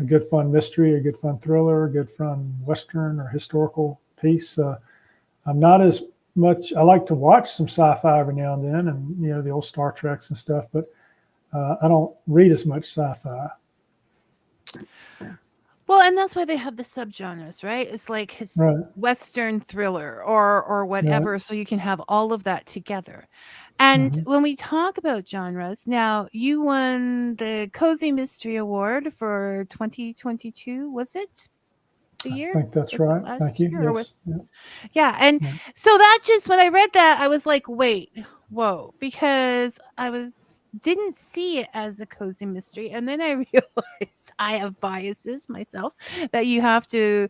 good fun mystery, a good fun thriller, a good fun western or historical piece. I'm not as much. I like to watch some sci-fi every now and then, and the old Star Treks and stuff, but I don't read as much sci-fi. well, and that's why they have the subgenres, right? It's like his Right. Western thriller or Right. whatever, so you can have all of that together. And Mm-hmm. when we talk about genres, now you won the Cozy Mystery Award for 2022, was it? The I year? think that's Was it right. last Thank you. year or what? Yes. Yeah. Yeah, and Yeah. so that just when I read that, I was like, wait, whoa, because didn't see it as a cozy mystery. And then I realized I have biases myself that you have to,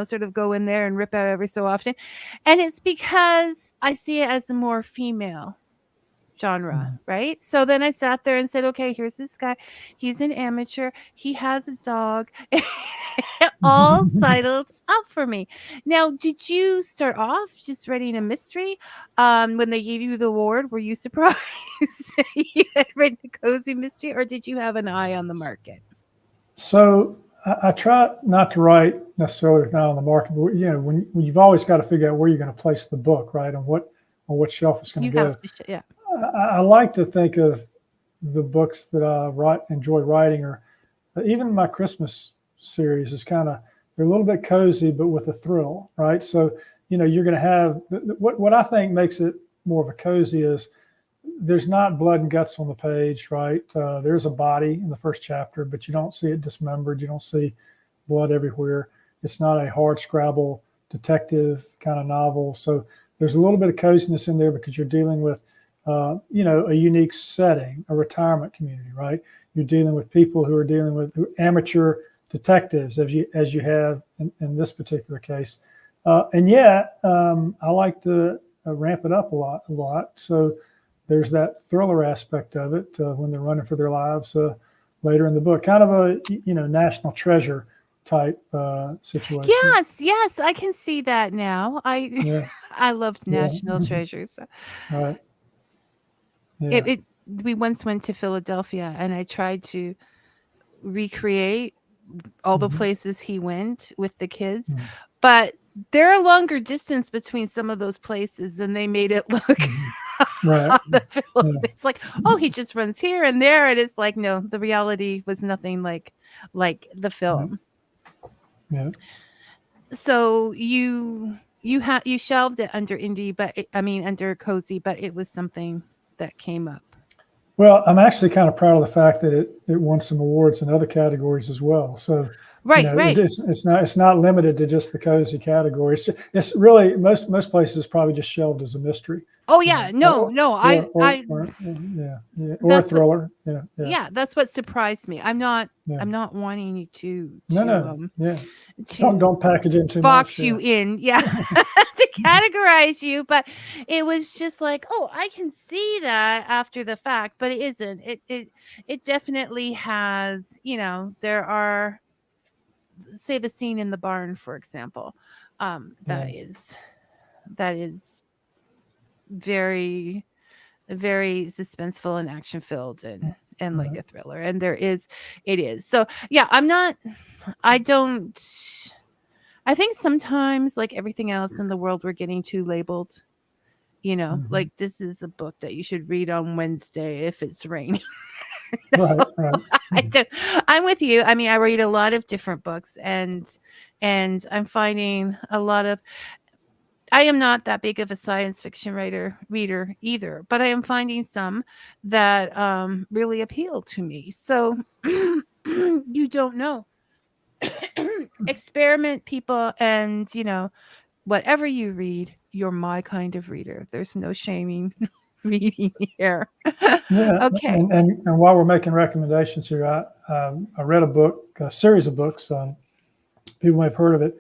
sort of go in there and rip out every so often. And it's because I see it as a more female genre, Mm-hmm. right? So then I sat there and said, okay, here's this guy. He's an amateur. He has a dog. All sidled up for me. Now, did you start off just writing a mystery? When they gave you the award, were you surprised you had written a cozy mystery, or did you have an eye on the market? So I try not to write necessarily with an eye on the market, but when you've always got to figure out where you're going to place the book, right, and on what shelf it's going You to go. have to, yeah. I like to think of the books that I enjoy writing, or even my Christmas series is they're a little bit cozy, but with a thrill, right? So, you're going to have what I think makes it more of a cozy is there's not blood and guts on the page, right? There's a body in the first chapter, but you don't see it dismembered. You don't see blood everywhere. It's not a hard scrabble detective kind of novel. So there's a little bit of coziness in there because you're dealing with, a unique setting, a retirement community, right? You're dealing with people who are dealing with amateur detectives, as you have in this particular case. And yet, I like to ramp it up a lot. So there's that thriller aspect of it when they're running for their lives later in the book. Kind of a national treasure type situation. Yes, I can see that now. I loved National Treasures. Right. Yeah. We once went to Philadelphia, and I tried to recreate all the places he went with the kids, but there are longer distance between some of those places than they made it look right. on the film. It's like, oh, he just runs here and there, and it's like, no, the reality was nothing like the film. Yeah. So you shelved it under indie, but under cozy, but it was something that came up. Well, I'm actually kind of proud of the fact that it won some awards in other categories as well. So right. It's not limited to just the cozy category. It's really most places probably just shelved as a mystery. Oh yeah, or a thriller. Yeah, that's what surprised me. I'm not wanting you to don't package in too box much. You in, to categorize you, but it was just like, oh, I can see that after the fact, but it isn't. It definitely has. There are, say, the scene in the barn, for example, that is very, very suspenseful and action filled and like a thriller, and it is. So yeah, I think sometimes, like everything else in the world, we're getting too labeled. Like, this is a book that you should read on Wednesday if it's raining. Right. I'm with you. I read a lot of different books, and I'm finding a lot of. I am not that big of a science fiction reader either, but I am finding some that really appeal to me. So you don't know. Experiment, people, and whatever you read, you're my kind of reader. There's no shaming reading here. Okay. And while we're making recommendations here, I read a series of books. People may have heard of it.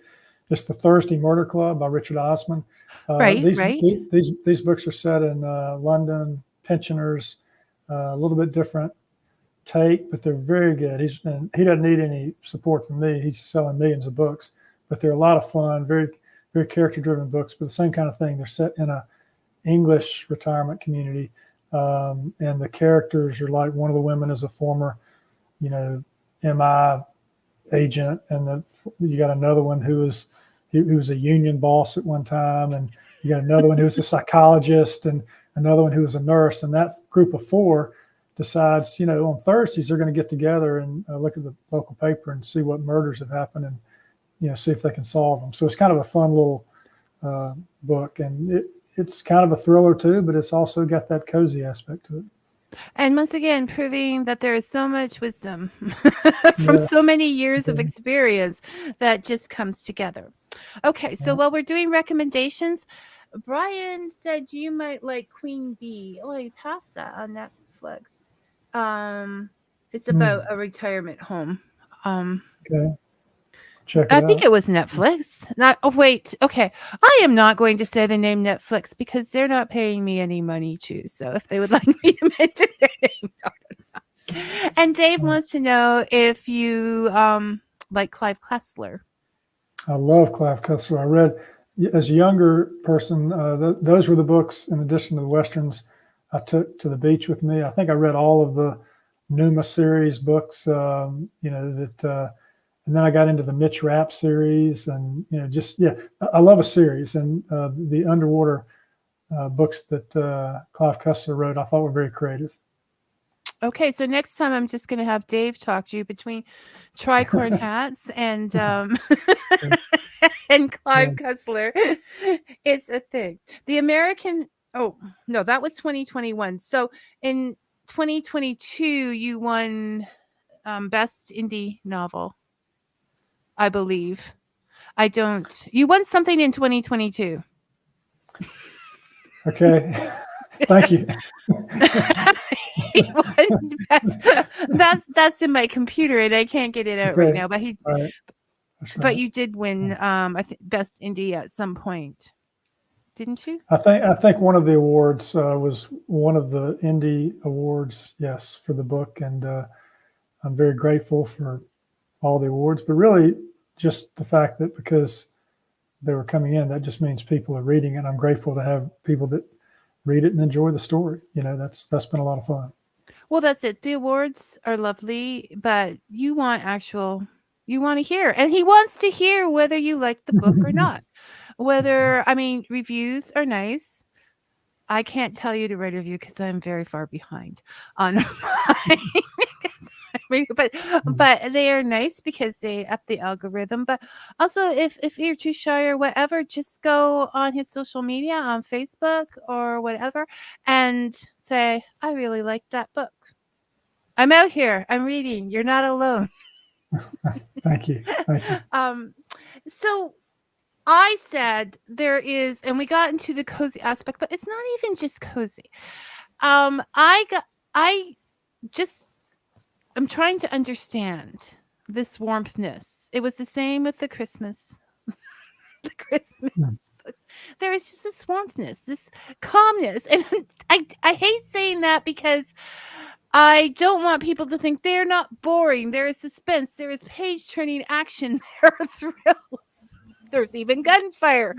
It's The Thursday Murder Club by Richard Osman. These books are set in London, pensioners, a little bit different take, but they're very good. He doesn't need any support from me. He's selling millions of books, but they're a lot of fun, very, very character-driven books, but the same kind of thing. They're set in a English retirement community, and the characters are like, one of the women is a former, MI agent, and you got another one who was a union boss at one time, and you got another one who was a psychologist, and another one who was a nurse. And that group of four decides, on Thursdays they're going to get together and look at the local paper and see what murders have happened, and see if they can solve them. So it's kind of a fun little book, and it's kind of a thriller too, but it's also got that cozy aspect to it. And once again, proving that there is so much wisdom from so many years of experience that just comes together. Okay, so while we're doing recommendations, Brian said you might like Queen Bee. Oh, I passed that on Netflix. It's about a retirement home. Okay. I think it was Netflix. Okay. I am not going to say the name Netflix because they're not paying me any money to. So if they would like me to mention their name, no. And Dave wants to know if you like Clive Cussler. I love Clive Cussler. I read, as a younger person, those were the books, in addition to the Westerns, I took to the beach with me. I think I read all of the Numa series books, and then I got into the Mitch Rapp series, and I love a series. And the underwater books that Clive Cussler wrote, I thought were very creative. Okay, so next time I'm just going to have Dave talk to you between tricorn hats and and Clive Cussler. It's a thing. The American. Oh no, that was 2021. So in 2022, you won Best Indie Novel, I believe. You won something in 2022. Okay. Thank you. That's in my computer and I can't get it out right now. But That's But right. you did win, I think, Best Indie at some point, didn't you? I think one of the awards was one of the indie awards, yes, for the book, and I'm very grateful for all the awards. But really, just the fact that because they were coming in, that just means people are reading it. I'm grateful to have people that read it and enjoy the story. That's been a lot of fun. Well, that's it. The awards are lovely, but you want to hear, and he wants to hear whether you like the book or not. Whether, I mean, reviews are nice. I can't tell you to write a review because I'm very far behind on my but they are nice because they up the algorithm. But also, if you're too shy or whatever, just go on his social media on Facebook or whatever and say, I really like that book. I'm out here. I'm reading. You're not alone. Thank you. Thank you. So I said there is, and we got into the cozy aspect, but it's not even just cozy. I just, I'm trying to understand this warmthness. It was the same with the Christmas, the Christmas books. There is just this warmthness, this calmness, and I hate saying that because I don't want people to think they're not boring. There is suspense. There is page turning action. There are thrills. There's even gunfire.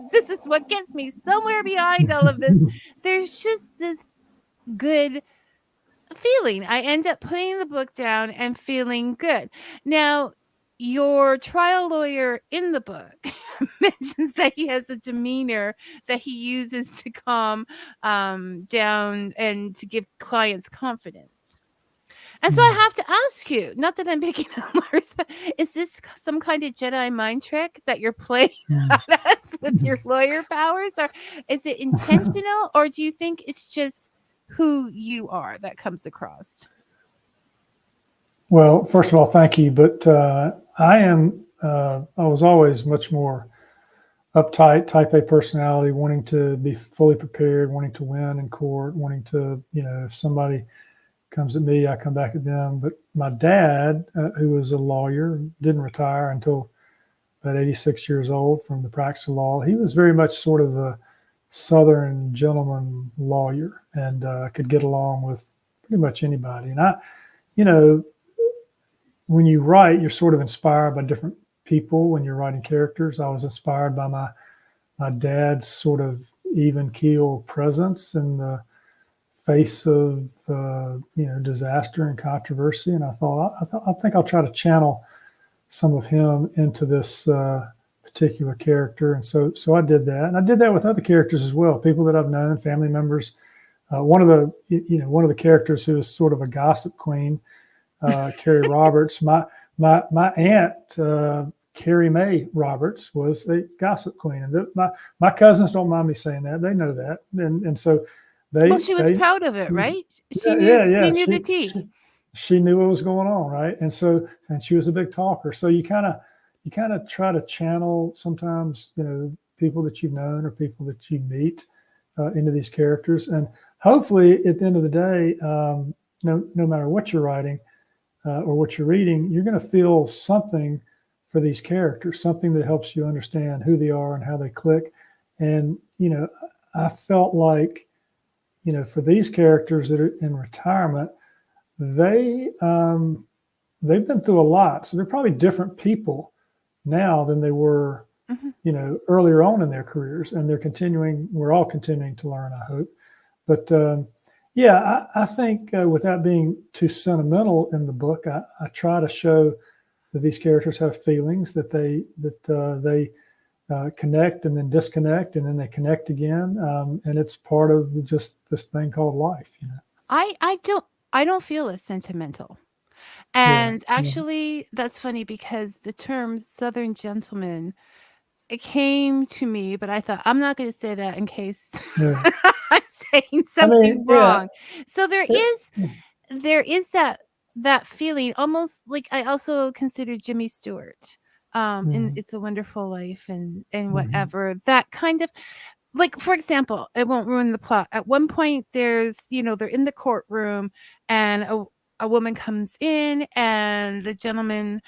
This is what gets me somewhere behind all of this. There's just this good feeling. I end up putting the book down and feeling good. Now, your trial lawyer in the book mentions that he has a demeanor that he uses to calm down and to give clients confidence. And so I have to ask you, not that I'm picking on lawyers, but is this some kind of Jedi mind trick that you're playing on us with your lawyer powers? Or is it intentional? Or do you think it's just who you are that comes across? Well, first of all, thank you. But I was always much more uptight, type A personality, wanting to be fully prepared, wanting to win in court, wanting to, if somebody comes at me, I come back at them. But my dad, who was a lawyer, didn't retire until about 86 years old from the practice of law. He was very much sort of a Southern gentleman lawyer and could get along with pretty much anybody. And you know, when you write, you're sort of inspired by different people when you're writing characters. I was inspired by my dad's sort of even keel presence in the face of disaster and controversy, and I think I'll try to channel some of him into this particular character, and so I did that, and I did that with other characters as well, people that I've known, family members. One of the characters who is sort of a gossip queen, Carrie Roberts. My aunt, Carrie Mae Roberts, was a gossip queen, and my cousins don't mind me saying that; they know that, and so She was proud of it, right? She yeah. she knew the tea. She knew what was going on, right? And she was a big talker. So you kind of try to channel sometimes, people that you've known or people that you meet into these characters, and hopefully at the end of the day, no matter what you're writing or what you're reading, you're going to feel something for these characters, something that helps you understand who they are and how they click. And I felt like, for these characters that are in retirement, they've been through a lot, so they're probably different people now than they were, earlier on in their careers, and we're all continuing to learn, I hope. But I think without being too sentimental in the book, I try to show that these characters have feelings, that they connect and then disconnect and then they connect again, and it's part of just this thing called life. I don't feel as sentimental. And actually, that's funny because the term Southern gentleman, it came to me, but I thought I'm not going to say that in case I'm saying something wrong. So there is that feeling, almost like I also consider Jimmy Stewart in It's a Wonderful Life and whatever, that kind of, like, for example, it won't ruin the plot. At one point, there's, they're in the courtroom and a woman comes in and the gentleman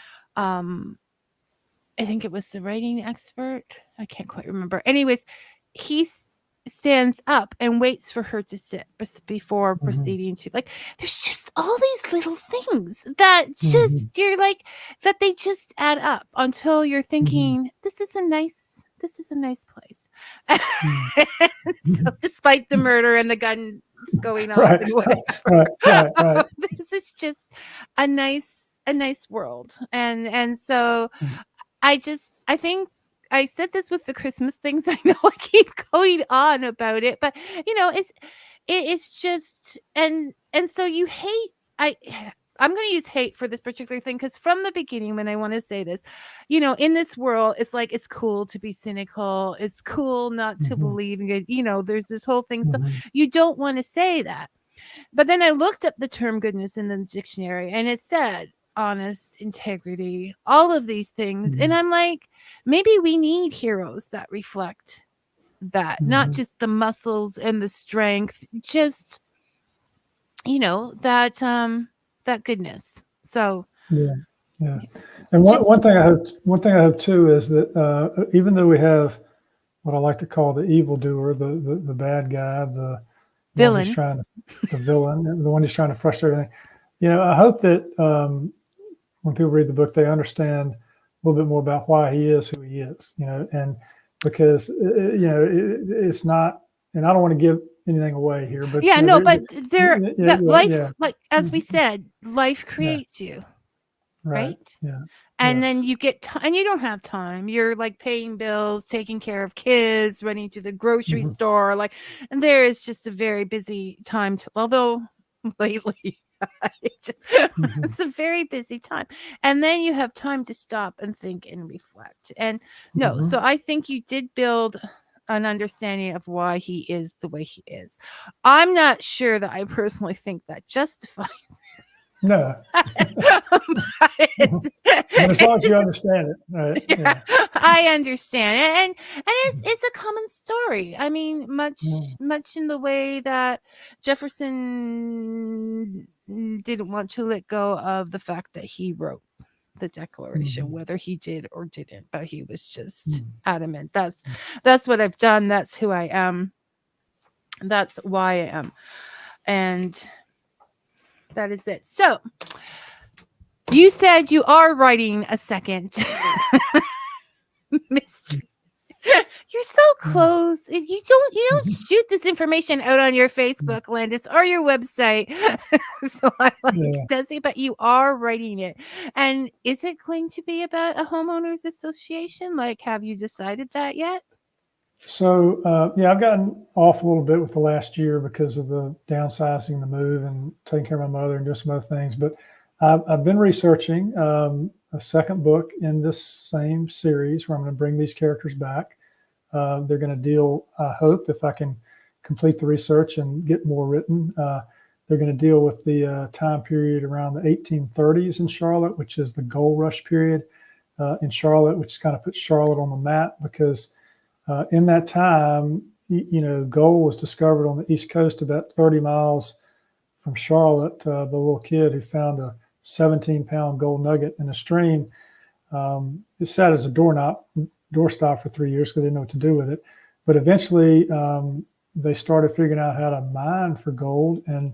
I think it was the writing expert. I can't quite remember. Anyways, he stands up and waits for her to sit before proceeding to, like, there's just all these little things that just you're like that they just add up until you're thinking this is a nice place. So despite the murder and the guns going off and whatever, right. this is just a nice world. And so I think I said this with the Christmas things. I know I keep going on about it, but it's just and so you hate I'm going to use hate for this particular thing because from the beginning, when I want to say this, in this world, it's like it's cool to be cynical. It's cool not to believe in it. There's this whole thing. So you don't want to say that. But then I looked up the term goodness in the dictionary and it said honest, integrity, all of these things. And I'm like, maybe we need heroes that reflect that, not just the muscles and the strength, just, that goodness. So yeah. And one thing I hope too is that even though we have what I like to call the evildoer, the bad guy, the villain, the villain, the one who's trying to frustrate everything. I hope that when people read the book, they understand a little bit more about why he is who he is. And because it's not, and I don't want to give anything away here, but life, like as we said, life creates you, right? Yeah. And then you get and you don't have time. You're like paying bills, taking care of kids, running to the grocery store, and there is just a very busy time. Although lately, it's a very busy time, and then you have time to stop and think and reflect. And so I think you did build an understanding of why he is the way he is. I'm not sure that I personally think that justifies it. No. But as long as you understand it, right? Yeah. I understand it, and it's a common story. I mean, much in the way that Jefferson didn't want to let go of the fact that he wrote the Declaration, whether he did or didn't, but he was just adamant. That's what I've done. That's who I am. That's why I am, and that is it. So you said you are writing a second mystery. You're so close. You don't shoot this information out on your Facebook, Landis, or your website. So I'm like, does he? But you are writing it. And is it going to be about a homeowners association? Like, have you decided that yet? So, I've gotten off a little bit with the last year because of the downsizing, the move, and taking care of my mother and doing some other things. But I've been researching a second book in this same series where I'm going to bring these characters back. They're going to deal, I hope, if I can complete the research and get more written, they're going to deal with the time period around the 1830s in Charlotte, which is the gold rush period in Charlotte, which kind of puts Charlotte on the map because in that time, gold was discovered on the East Coast about 30 miles from Charlotte. The little kid who found a 17-pound gold nugget in a stream, it sat as a doorstop for 3 years because they didn't know what to do with it. But eventually, they started figuring out how to mine for gold, and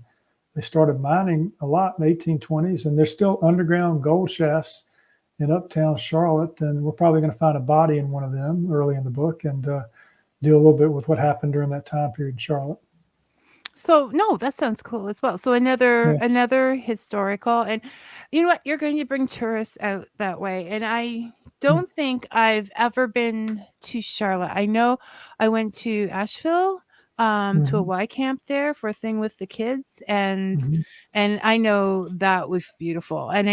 they started mining a lot in the 1820s. And there's still underground gold shafts in uptown Charlotte, and we're probably going to find a body in one of them early in the book and deal a little bit with what happened during that time period in Charlotte. So no, that sounds cool as well. So another historical, and you know what, you're going to bring tourists out that way. And I don't think I've ever been to Charlotte. I know I went to Asheville to a Y camp there for a thing with the kids, and I know that was beautiful. And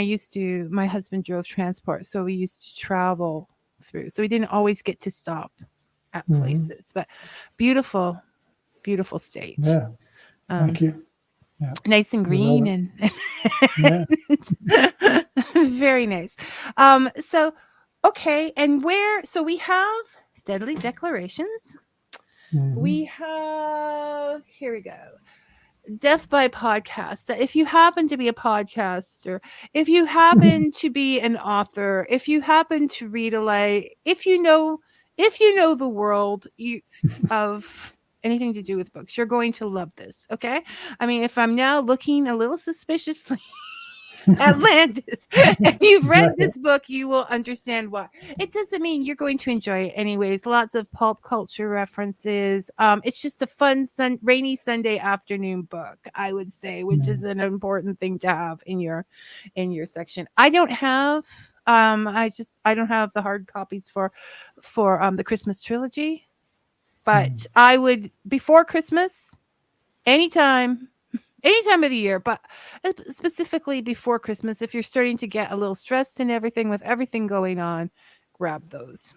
my husband drove transport, so we used to travel through. So we didn't always get to stop at places, but beautiful state. Yeah. Thank you. Yeah. Nice and green and very nice. So, okay. And so we have deadly declarations. We have, here we go. death by podcast. That if you happen to be a podcaster, if you happen to be an author, if you happen to read a light, if you know the world of anything to do with books, you're going to love this. Okay. I mean, if I'm now looking a little suspiciously at Landis and you've read this book, you will understand why. It doesn't mean you're going to enjoy it anyways. Lots of pulp culture references. It's just a fun rainy Sunday afternoon book, I would say, which is an important thing to have in your section. I don't have I don't have the hard copies for the Christmas trilogy, but I would, before Christmas, anytime of the year, but specifically before Christmas, if you're starting to get a little stressed and everything with everything going on, grab those.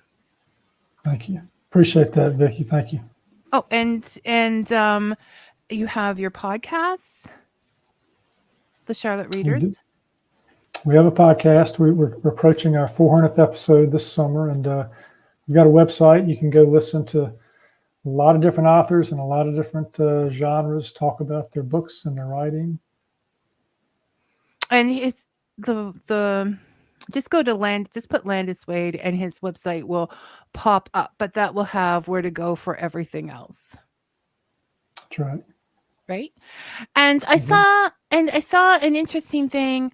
Thank you. Appreciate that, Vicky. Thank you. Oh, and you have your podcasts, The Charlotte Readers. We have a podcast. We're approaching our 400th episode this summer, and we've got a website. You can go listen to a lot of different authors and a lot of different genres talk about their books and their writing. And it's the just go to just put Landis Wade and his website will pop up, but that will have where to go for everything else. That's right. Right. And I saw an interesting thing,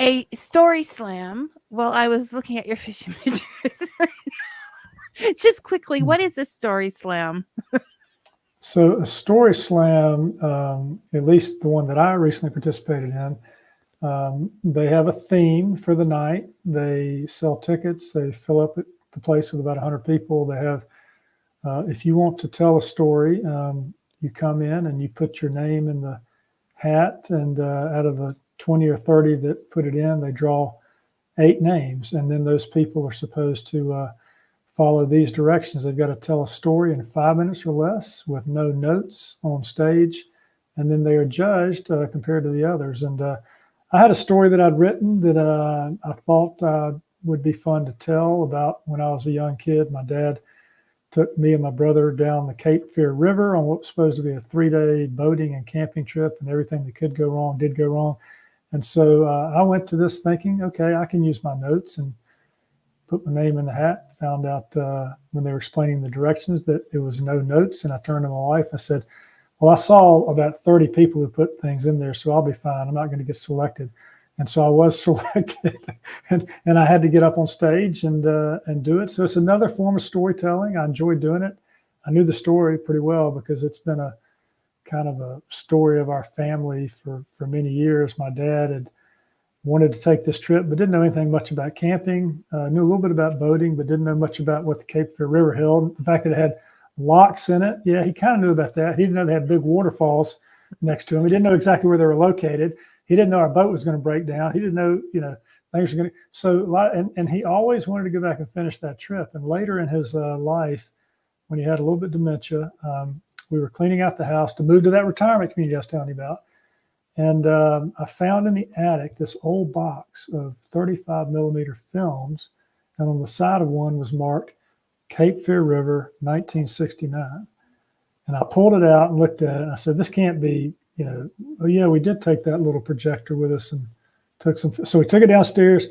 a story slam while I was looking at your fish images. Just quickly, what is a story slam? So a story slam, at least the one that I recently participated in, they have a theme for the night. They sell tickets. They fill up the place with about 100 people. They have, if you want to tell a story, you come in and you put your name in the hat, and out of the 20 or 30 that put it in, they draw 8 names. And then those people are supposed to follow these directions. They've got to tell a story in 5 minutes or less with no notes on stage, and then they are judged compared to the others. And I had a story that I'd written that I thought would be fun to tell about when I was a young kid. My dad took me and my brother down the Cape Fear River on what was supposed to be a 3-day boating and camping trip, and everything that could go wrong did go wrong. And so I went to this thinking, okay, I can use my notes, and put my name in the hat. Found out when they were explaining the directions that it was no notes. And I turned to my wife. I said, well, I saw about 30 people who put things in there, so I'll be fine. I'm not going to get selected. And so I was selected, and I had to get up on stage and do it. So it's another form of storytelling. I enjoyed doing it. I knew the story pretty well because it's been a kind of a story of our family for many years. My dad had wanted to take this trip, but didn't know anything much about camping, knew a little bit about boating, but didn't know much about what the Cape Fear River held. The fact that it had locks in it, yeah, he kind of knew about that. He didn't know they had big waterfalls next to him. He didn't know exactly where they were located. He didn't know our boat was going to break down. He didn't know, things were going to. So, and he always wanted to go back and finish that trip. And later in his life, when he had a little bit of dementia, we were cleaning out the house to move to that retirement community I was telling you about. And I found in the attic this old box of 35 millimeter films. And on the side of one was marked Cape Fear River, 1969. And I pulled it out and looked at it. And I said, this can't be, oh yeah, we did take that little projector with us and took some. So we took it downstairs,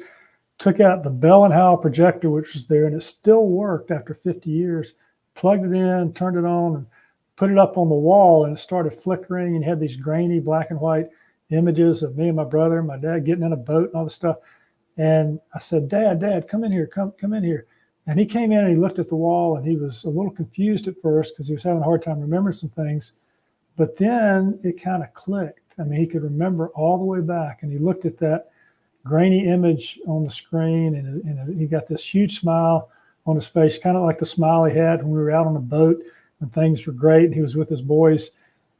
took out the Bell and Howell projector, which was there, and it still worked after 50 years. Plugged it in, turned it on, and put it up on the wall, and it started flickering, and you had these grainy black and white images of me and my brother and my dad getting in a boat and all this stuff. And I said, Dad, come in here, come in here. And he came in and he looked at the wall, and he was a little confused at first because he was having a hard time remembering some things. But then it kind of clicked. I mean, he could remember all the way back, and he looked at that grainy image on the screen, and he got this huge smile on his face, kind of like the smile he had when we were out on the boat when things were great and he was with his boys.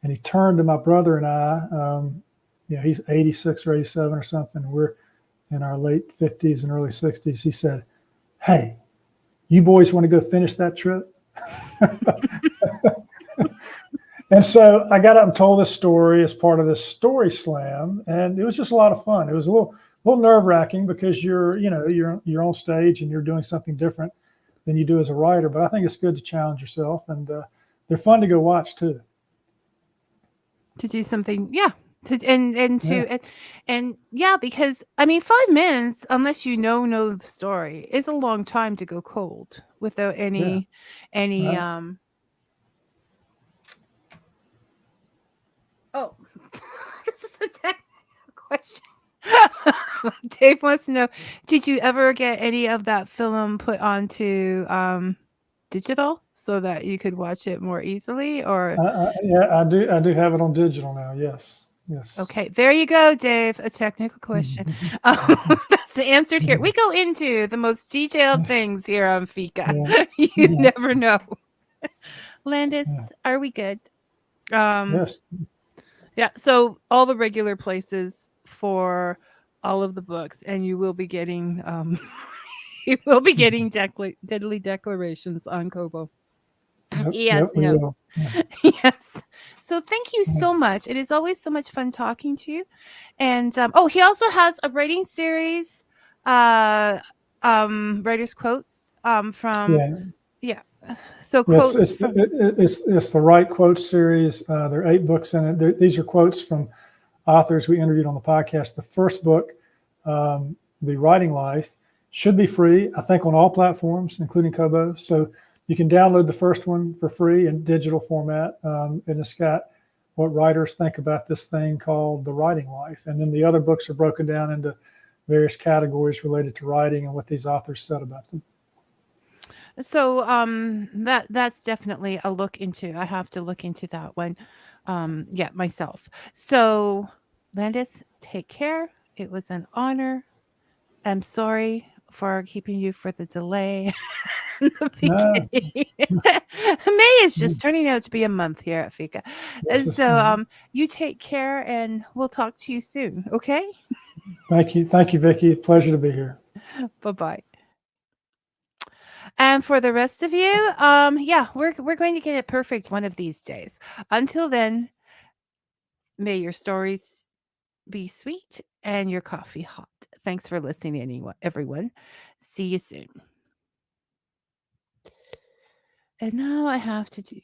And he turned to my brother and I, he's 86 or 87 or something. We're in our late 50s and early 60s. He said, hey, you boys want to go finish that trip? And so I got up and told this story as part of this story slam, and it was just a lot of fun. It was a little nerve-wracking because you're on stage and you're doing something different than you do as a writer. But I think it's good to challenge yourself, and they're fun to go watch too. to do something, yeah, to and Yeah, to and yeah, because I mean 5 minutes, unless you know the story, is a long time to go cold without yeah, any right. oh, this is a technical question. Dave wants to know, did you ever get any of that film put onto digital so that you could watch it more easily, or Yeah, I do have it on digital now. Yes, yes. okay, there you go, Dave. A technical question. That's the answer here. We go into the most detailed things here on Fika. Yeah, You yeah, never know. yeah. Landis, are we good? Um, Yes. yeah. So all the regular places for all of the books, and you will be getting you will be getting deadly declarations on Kobo. Yep, yep, Yes, we notes. will. Yeah, Yes. So thank you yeah, so much. It is always so much fun talking to you. And oh, he also has a writing series, uh, writers quotes, from yeah. yeah. So Yeah, quotes from it's the Right Quote series. There are 8 books in it. These are quotes from authors we interviewed on the podcast. The first book, The Writing Life, should be free, I think, on all platforms, including Kobo. So you can download the first one for free in digital format. And it's got what writers think about this thing called the writing life. And then the other books are broken down into various categories related to writing and what these authors said about them. so that's definitely a look into. I have to look into that one. Yeah, myself. So Landis, take care. It was an honor. I'm sorry for keeping you for the delay in the No, beginning. May is just turning out to be a month here at Fika. this is, So you take care and we'll talk to you soon, okay? thank you, Vicky. Pleasure to be here. Bye-bye. And for the rest of you, yeah, we're going to get it perfect one of these days. Until then, may your stories be sweet and your coffee hot. Thanks for listening, everyone. See you soon. And now I have to do